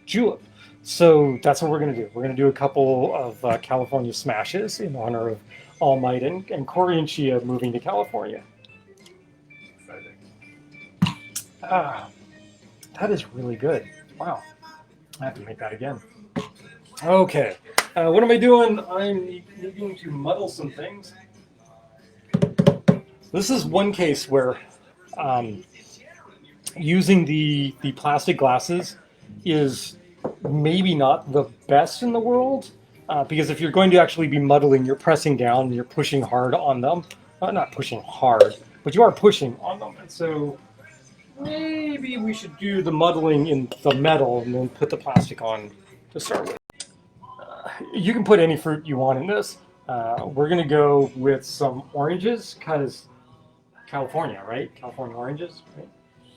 julep. So that's what we're going to do. We're going to do a couple of California smashes in honor of All Might and Corey and Chia moving to California. That is really good. Wow. I have to make that again. Okay. What am I doing? I'm needing to muddle some things. This is one case where using the plastic glasses is maybe not the best in the world, because if you're going to actually be muddling, you're pressing down and you're pushing hard on them. Not pushing hard, but you are pushing on them. And so maybe we should do the muddling in the metal and then put the plastic on to start with. You can put any fruit you want in this. We're going to go with some oranges because California, right? California oranges, right?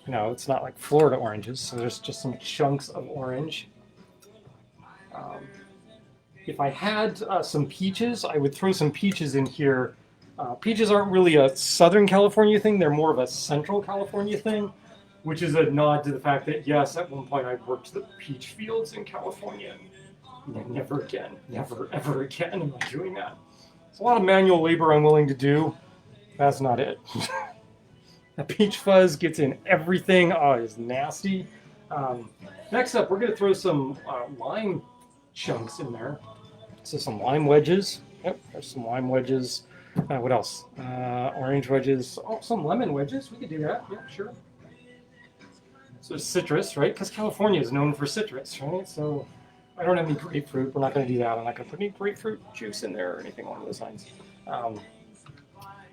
No, it's not like Florida oranges, so there's just some chunks of orange. If I had some peaches, I would throw some peaches in here. Peaches aren't really a Southern California thing, they're more of a Central California thing, which is a nod to the fact that, yes, at one point I worked the peach fields in California. Never again, never, ever again am I doing that. It's a lot of manual labor I'm willing to do. That's not it. The peach fuzz gets in everything. Oh, it's nasty. Next up, we're going to throw some lime chunks in there. So some lime wedges. Yep, there's some lime wedges. What else? Orange wedges. Oh, some lemon wedges. We could do that. Yeah, sure. So citrus, right? Because California is known for citrus, right? So I don't have any grapefruit. We're not going to do that. I'm not going to put any grapefruit juice in there or anything along those lines.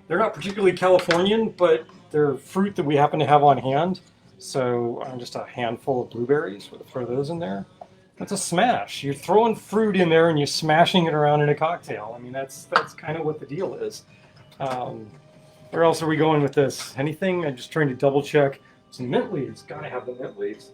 They're not particularly Californian, but they're fruit that we happen to have on hand. So just a handful of blueberries. We'll throw those in there. That's a smash. You're throwing fruit in there and you're smashing it around in a cocktail. I mean, that's kind of what the deal is. Where else are we going with this? Anything? I'm just trying to double check. Some mint leaves. Gotta have the mint leaves.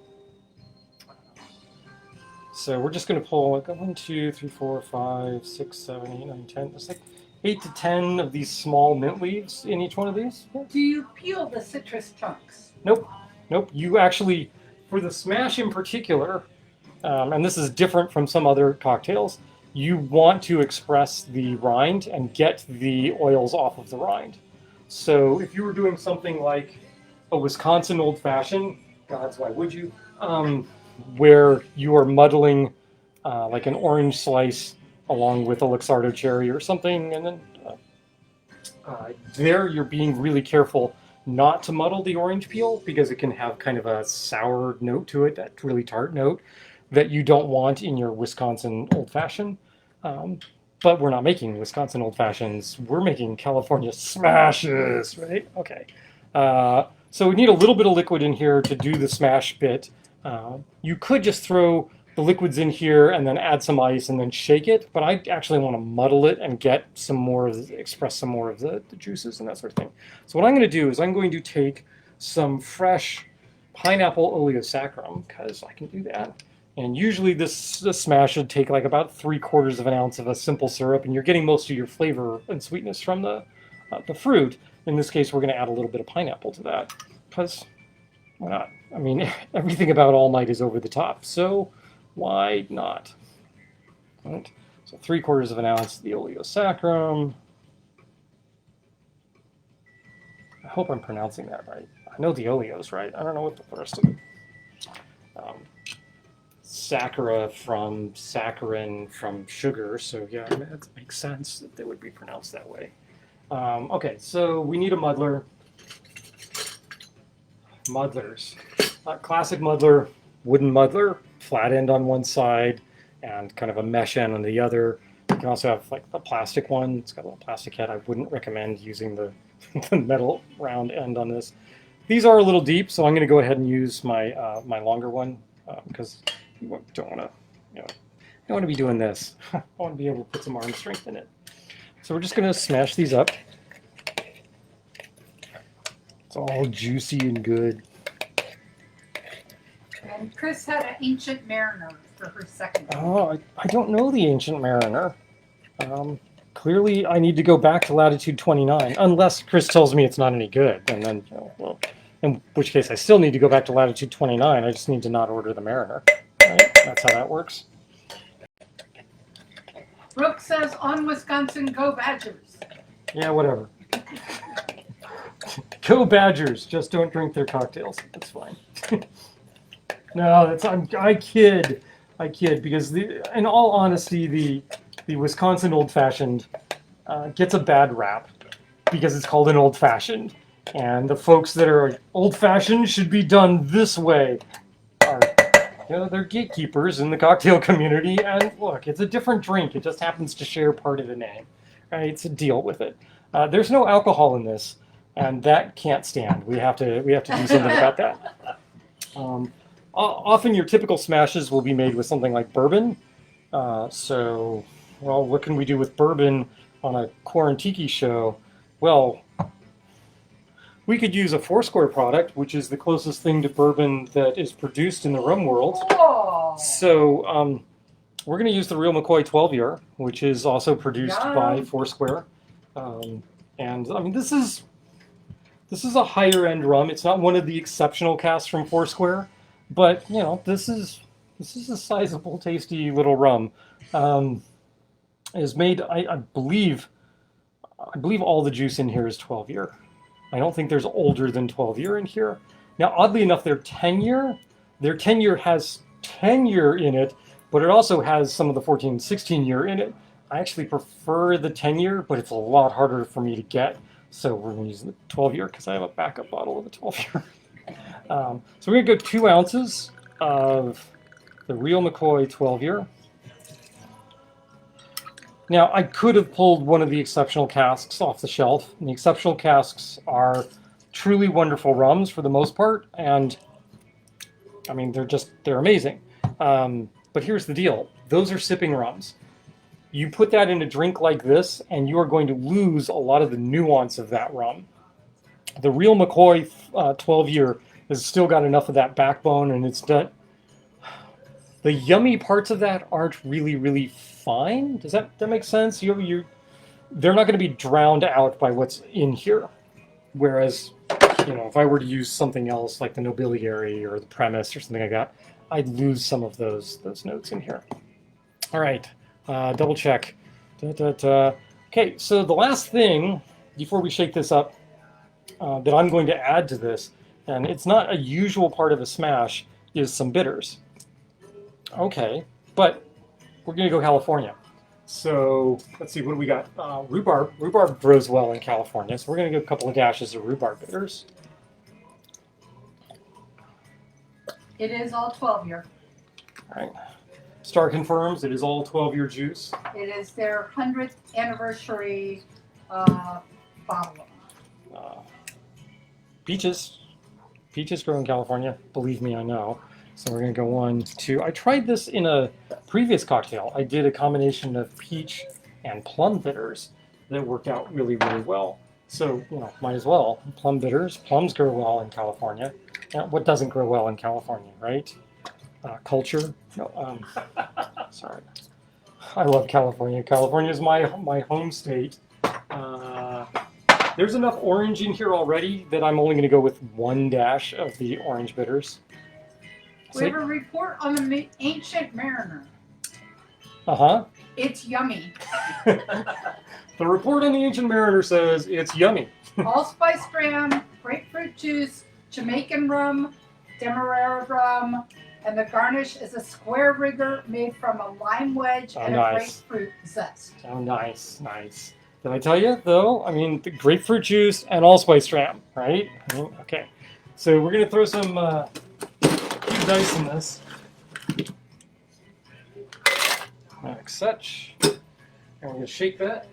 So we're just going to pull like 1, 2, 3, 4, 5, 6, 7, 8, 9, 10. It's like 8 to 10 of these small mint leaves in each one of these. Do you peel the citrus chunks? Nope. You actually, for the smash in particular, and this is different from some other cocktails, you want to express the rind and get the oils off of the rind. So if you were doing something like a Wisconsin Old Fashioned, gods, why would you? Where you are muddling like an orange slice along with a Luxardo cherry or something, and then there you're being really careful not to muddle the orange peel because it can have kind of a sour note to it, that really tart note that you don't want in your Wisconsin Old Fashioned. But we're not making Wisconsin Old Fashions. We're making California Smashes, right? Okay. So we need a little bit of liquid in here to do the smash bit. You could just throw the liquids in here and then add some ice and then shake it, but I actually want to muddle it and get some more, express some more of the juices and that sort of thing. So what I'm going to do is I'm going to take some fresh pineapple oleosaccharum, because I can do that. And usually this smash should take like about 3/4 of an ounce of a simple syrup, and you're getting most of your flavor and sweetness from the fruit. In this case, we're going to add a little bit of pineapple to that, because why not? I mean, everything about All Might is over the top, so why not? Right? So 3/4 of an ounce of the oleosaccharum. I hope I'm pronouncing that right. I know the oleo's right. I don't know what the rest of it. Sacchara from saccharin from sugar. So yeah, I mean, that makes sense that they would be pronounced that way. Okay, so we need a muddler. Muddlers. Classic muddler, wooden muddler, flat end on one side and kind of a mesh end on the other. You can also have like a plastic one. It's got a little plastic head. I wouldn't recommend using the, the metal round end on this. These are a little deep, so I'm going to go ahead and use my my longer one because you don't want to, you know, I don't want to be doing this. I want to be able to put some arm strength in it. So we're just going to smash these up. It's all juicy and good. And Chris had an ancient mariner for her second. Oh, I don't know the ancient mariner. Clearly, I need to go back to latitude 29, unless Chris tells me it's not any good, and then, you know, well, in which case I still need to go back to latitude 29. I just need to not order the mariner. Right? That's how that works. Brooke says, on Wisconsin, go Badgers. Yeah, whatever. Go Badgers. Just don't drink their cocktails. That's fine. No, that's I kid, because in all honesty, the Wisconsin Old Fashioned gets a bad rap because it's called an Old Fashioned, and the folks that are Old Fashioned should be done this way are, you know, they're gatekeepers in the cocktail community. And look, it's a different drink. It just happens to share part of the name, right? So deal with it. There's no alcohol in this, and that can't stand. We have to do something about that. Often your typical smashes will be made with something like bourbon. So, well, what can we do with bourbon on a Quarantiki show? Well, we could use a Foursquare product, which is the closest thing to bourbon that is produced in the rum world. Oh. So, we're going to use the Real McCoy 12-year, which is also produced by Foursquare. And I mean, this is a higher end rum. It's not one of the exceptional casks from Foursquare. But, you know, this is a sizable, tasty little rum. It is made, I believe all the juice in here is 12-year. I don't think there's older than 12-year in here. Now, oddly enough, their 10-year has 10-year in it, but it also has some of the 14 and 16-year in it. I actually prefer the 10-year, but it's a lot harder for me to get. So we're going to use the 12-year because I have a backup bottle of the 12-year. So we're going to go 2 ounces of the Real McCoy 12-year. Now, I could have pulled one of the exceptional casks off the shelf. And the exceptional casks are truly wonderful rums for the most part. And, I mean, they're amazing. But here's the deal. Those are sipping rums. You put that in a drink like this, and you are going to lose a lot of the nuance of that rum. The Real McCoy 12-year has still got enough of that backbone, and it's done. The yummy parts of that aren't really fine. Does that make sense? They're not going to be drowned out by what's in here. Whereas, you know, if I were to use something else like the Nobiliary or the Premise or something like that, I'd lose some of those notes in here. All right, double check. Okay, so the last thing before we shake this up that I'm going to add to this, and it's not a usual part of a smash, is some bitters. Okay, but we're going to go California. So let's see, what do we got? Rhubarb. Rhubarb grows well in California, so we're going to go a couple of dashes of rhubarb bitters. It is all 12-year. All right. Star confirms it is all 12-year juice. It is their 100th anniversary bottle. Peaches. Peaches grow in California. Believe me, I know. So we're going to go 1, 2. I tried this in a previous cocktail. I did a combination of peach and plum bitters that worked out really well. So, you know, might as well. Plum bitters. Plums grow well in California. Now, what doesn't grow well in California, right? Culture. No, sorry. I love California. California is my home state. There's enough orange in here already that I'm only going to go with 1 dash of the orange bitters. We have a report on the ancient mariner. Uh-huh. It's yummy. The report on the Ancient Mariner says it's yummy. Allspice ram, grapefruit juice, Jamaican rum, Demerara rum, and the garnish is a square rigger made from a lime wedge and a grapefruit zest. Oh, nice, nice. Did I tell you, though? I mean, the grapefruit juice and allspice ram, right? Okay. So we're going to throw some dice in this. Like such. And we're going to shake that.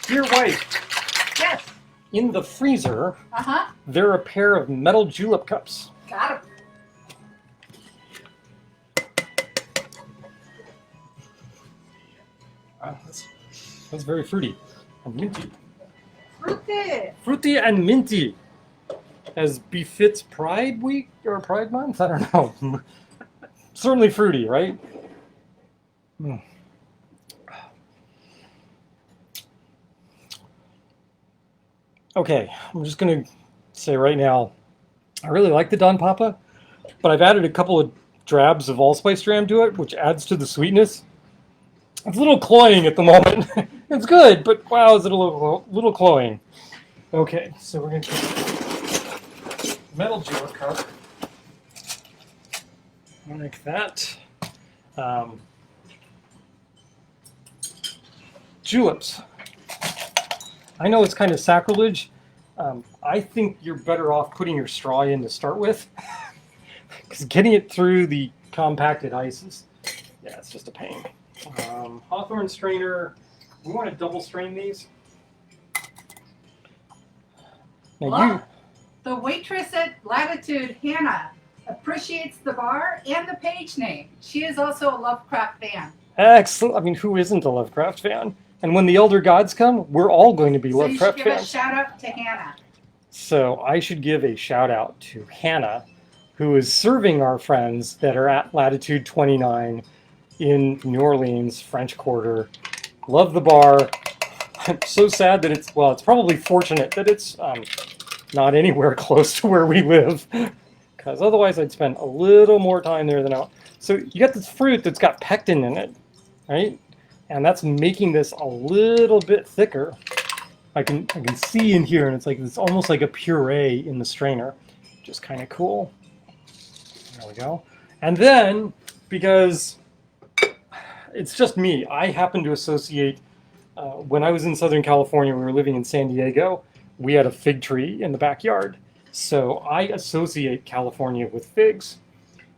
Dear wife, Yes. in the freezer, Uh-huh. there are a pair of metal julep cups. Got it. Wow, that's very fruity and minty. Fruity. Fruity and minty, as befits Pride Week or Pride Month. I don't know. Certainly fruity, right? Mm. Okay, I'm just gonna say right now, I really like the Don Papa, but I've added a couple of drabs of allspice ram to it, which adds to the sweetness. It's a little cloying at the moment. It's good, but wow, it's a little cloying. Okay, so we're gonna take metal julep cup like that. Juleps. I know it's kind of sacrilege. I think you're better off putting your straw in to start with, because getting it through the compacted ice is, yeah, it's just a pain. Hawthorne strainer. We want to double strain these. Now Well, the waitress at Latitude, Hannah, appreciates the bar and the page name. She is also a Lovecraft fan. Excellent. I mean, who isn't a Lovecraft fan? And when the Elder Gods come, we're all going to be So you should Lovecraft give a fans. shout out to Hannah. So I should give a shout out to Hannah, who is serving our friends that are at Latitude 29 in New Orleans, French Quarter. Love the bar. I'm so sad that it's probably fortunate that it's not anywhere close to where we live, because otherwise I'd spend a little more time there than out. So you got this fruit that's got pectin in it, right? And that's making this a little bit thicker. I can see in here, and it's almost like a puree in the strainer, which is kind of cool. There we go. And then, because it's just me, I happen to associate, when I was in Southern California, we were living in San Diego, we had a fig tree in the backyard. So I associate California with figs.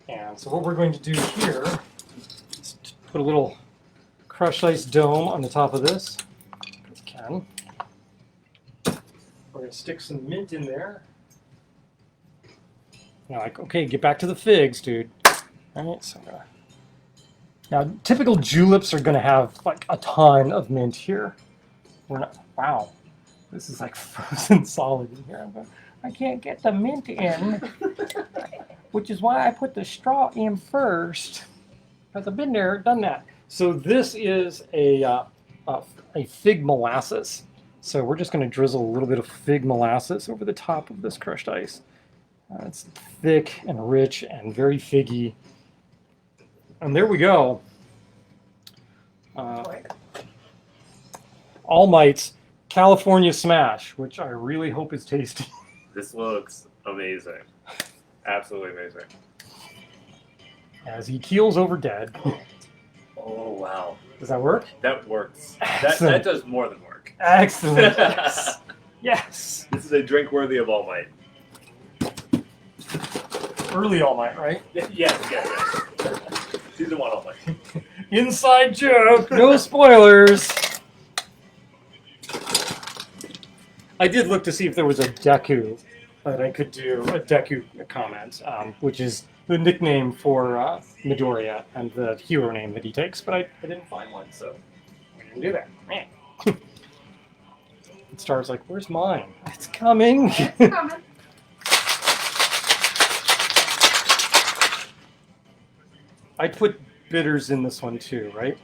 And so what we're going to do here is put a little crushed ice dome on the top of this. If we can. We're going to stick some mint in there. Now, okay, get back to the figs, dude. All right, so now typical juleps are going to have like a ton of mint here. We're not. Wow, this is like frozen solid in here. I can't get the mint in, which is why I put the straw in first, because I've been there, done that. So this is a fig molasses. So we're just going to drizzle a little bit of fig molasses over the top of this crushed ice. It's thick and rich and very figgy. And there we go. All Might's California Smash, which I really hope is tasty. This looks amazing. Absolutely amazing. As he keels over dead. Oh, wow. Does that work? That works. Excellent. That does more than work. Excellent. Yes. Yes. This is a drink worthy of All Might. Early All Might, right? Yes. Season 1 All Might. Inside joke. No spoilers. I did look to see if there was a Deku that I could do, a Deku comment, which is the nickname for Midoriya and the hero name that he takes, but I didn't find one, so I didn't do that. It Star's like, where's mine? It's coming. It's coming. I put bitters in this one too, right?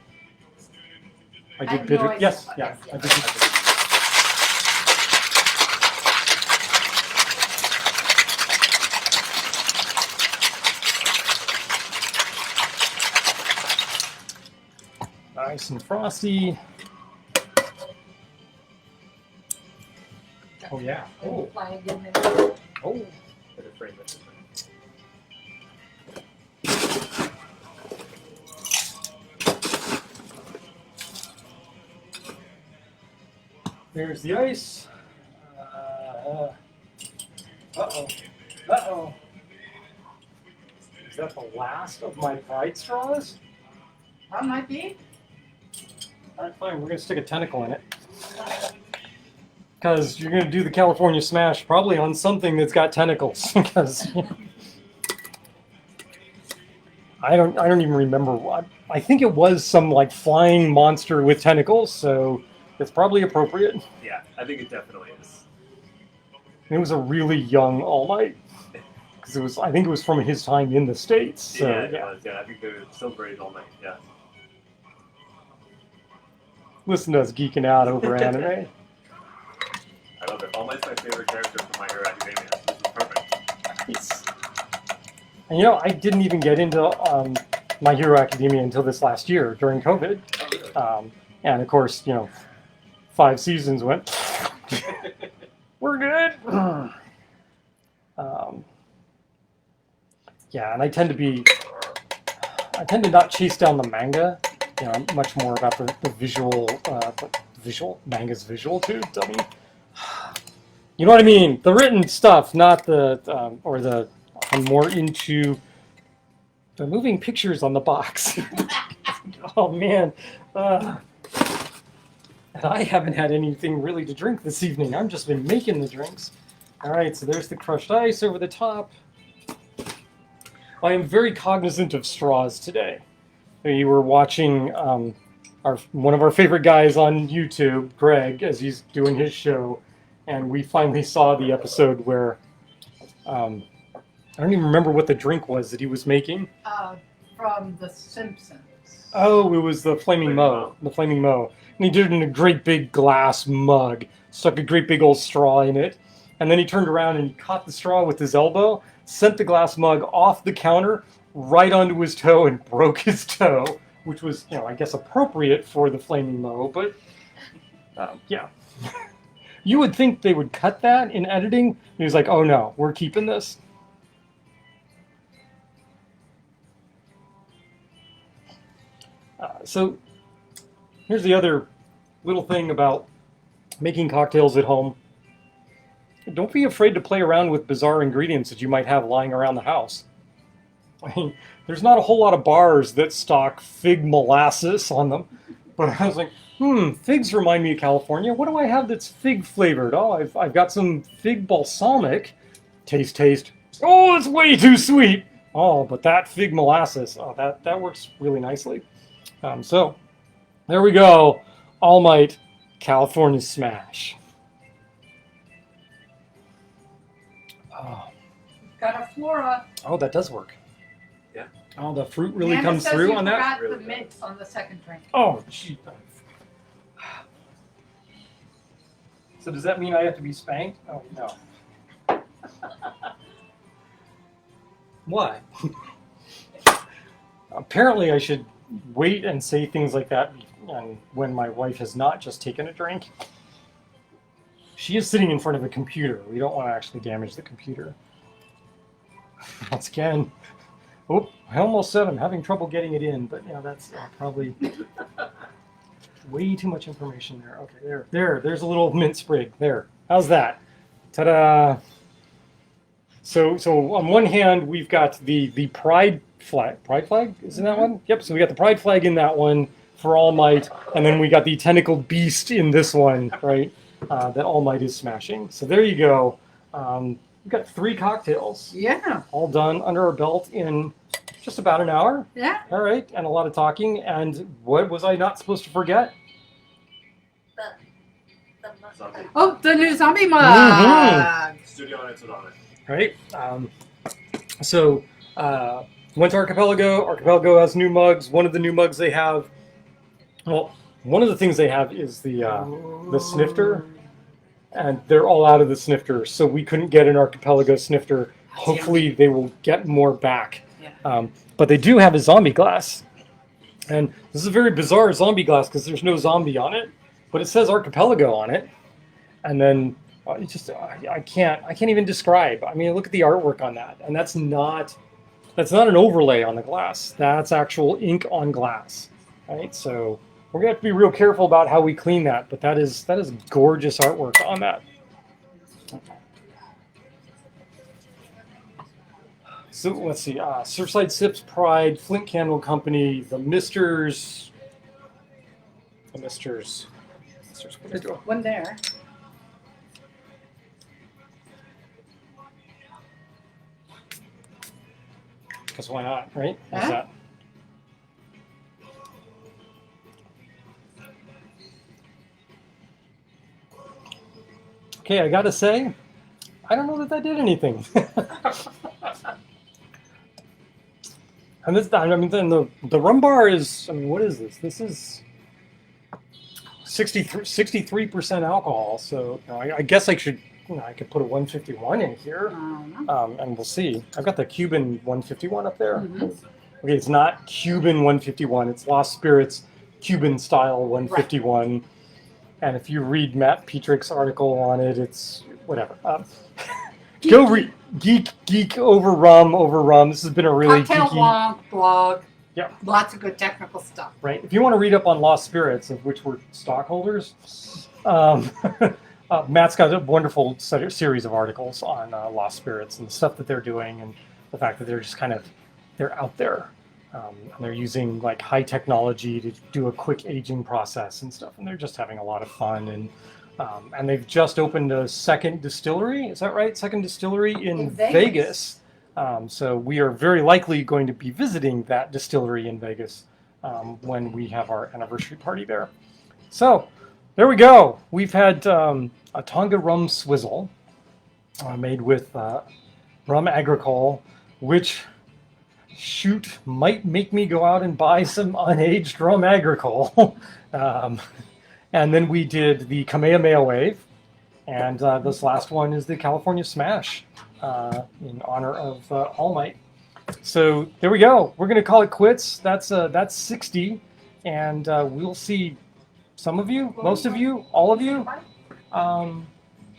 I I did have bitter. no idea. Yes, Yes, yeah. yes. I did. Nice and frosty. Oh yeah. Oh. Flag in there. Oh. Better frame it. There's the ice. Uh-oh. Uh-oh. Is that the last of my Pride straws? That might be. All right, fine. We're going to stick a tentacle in it. Because you're going to do the California Smash probably on something that's got tentacles. Because I don't even remember what. I think it was some like flying monster with tentacles, so it's probably appropriate. Yeah, I think it definitely is. It was a really young All Might. Because I think it was from his time in the States. So, yeah, it was. Yeah, I think they were celebrating all night. Yeah. Listen to us geeking out over anime. I love it. All Might's my favorite character from My Hero Academia. This is perfect. Nice. And I didn't even get into My Hero Academia until this last year during COVID. Oh, really? And of course, 5 seasons went. We're good. Yeah, and I tend to not chase down the manga. I'm much more about the visual, manga's visual too. Dummy. You know what I mean? The written stuff, not the, I'm more into the moving pictures on the box. Oh man. And I haven't had anything really to drink this evening. I've just been making the drinks. All right, so there's the crushed ice over the top. I am very cognizant of straws today. You were watching one of our favorite guys on YouTube, Greg, as he's doing his show, and we finally saw the episode where I don't even remember what the drink was that he was making. From The Simpsons. Oh, it was the Flaming Moe. The Flaming Moe. And he did it in a great big glass mug, stuck a great big old straw in it, and then he turned around and he caught the straw with his elbow, sent the glass mug off the counter, right onto his toe and broke his toe, which was, I guess appropriate for the Flaming Moe, but yeah. You would think they would cut that in editing. He was like, oh no, we're keeping this. So here's the other little thing about making cocktails at home. Don't be afraid to play around with bizarre ingredients that you might have lying around the house. I mean, there's not a whole lot of bars that stock fig molasses on them. But I was like, figs remind me of California. What do I have that's fig flavored? Oh, I've got some fig balsamic. Taste. Oh, it's way too sweet. Oh, but that fig molasses, that works really nicely. So, there we go. All Might California Smash. Oh. Got a flora. Oh, that does work. Yeah. Oh, the fruit really Amanda comes says through you on that? forgot Really the does. mint on the second drink. Oh, gee. So does that mean I have to be spanked? Oh, no. Why? Apparently I should wait and say things like that when my wife has not just taken a drink. She is sitting in front of a computer. We don't want to actually damage the computer. Once again, I almost said I'm having trouble getting it in, but that's probably way too much information there. Okay, there's a little mint sprig. There, how's that? Ta-da! So on one hand, we've got the pride flag. Pride flag is in that one? Yep. So we got the pride flag in that one for All Might, and then we got the tentacled beast in this one, right? That All Might is smashing. So there you go. We've got 3 cocktails. Yeah. All done under our belt in just about an hour. Yeah. All right, and a lot of talking. And what was I not supposed to forget? Zombie. Oh, the new zombie mug. Mhm. Studio on it, on it. Right. So Went to Archipelago. Archipelago has new mugs. One of the new mugs they have, well, one of the things they have is the snifter, and they're all out of the snifter, so we couldn't get an Archipelago snifter. Hopefully they will get more back. Yeah. But they do have a zombie glass, and this is a very bizarre zombie glass because there's no zombie on it, but it says Archipelago on it, and then it's just I can't even describe. I mean, look at the artwork on that, and that's not an overlay on the glass. That's actual ink on glass, right? So we're gonna have to be real careful about how we clean that, but that is gorgeous artwork on that. So let's see, Surfside Sips, Pride, Flint Candle Company, the Misters, what are they doing? One there. Because why not, right? What's Huh? that? Okay, I gotta say, I don't know that did anything. And this, I mean, then the rum bar is, I mean, what is this? This is 63% alcohol. So you know, I guess I should, you know, I could put a 151 in here, and we'll see. I've got the Cuban 151 up there. Mm-hmm. Okay, it's not Cuban 151. It's Lost Spirits Cuban style 151. Right. And if you read Matt Petrick's article on it, it's whatever. Go read Geek over Rum. This has been a really Cocktail geeky blog. Yeah. Lots of good technical stuff. Right. If you want to read up on Lost Spirits, of which we're stockholders, Matt's got a wonderful series of articles on Lost Spirits and the stuff that they're doing, and the fact that they're just they're out there. And they're using like high technology to do a quick aging process and stuff, and they're just having a lot of fun. And they've just opened a second distillery. Is that right? Second distillery in Vegas. So we are very likely going to be visiting that distillery in Vegas when we have our anniversary party there. So there we go. We've had a Tonga rum swizzle made with rum agricole, which might make me go out and buy some unaged rum agricole. And then we did the Kamehameha wave, and this last one is the California Smash in honor of All Might. So there we go. We're going to call it quits. That's 60, and we'll see some of you, most of you, all of you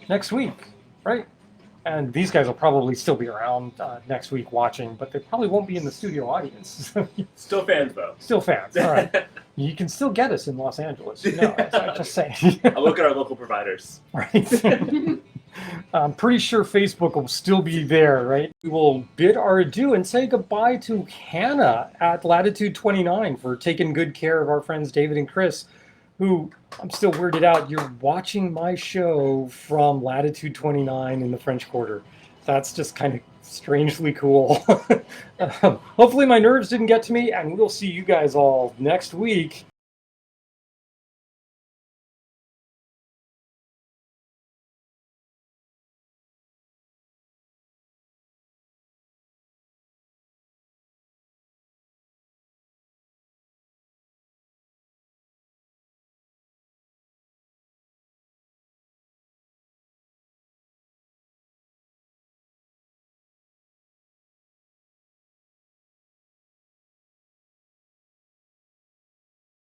next week, right? And these guys will probably still be around next week watching, but they probably won't be in the studio audience. Still fans, though. Still fans, all right. You can still get us in Los Angeles. No, I'm just saying. I'll look at our local providers. Right. I'm pretty sure Facebook will still be there, right? We will bid our adieu and say goodbye to Hannah at Latitude 29 for taking good care of our friends David and Chris, who, I'm still weirded out, you're watching my show from Latitude 29 in the French Quarter. That's just kind of strangely cool. Hopefully my nerves didn't get to me, and we'll see you guys all next week.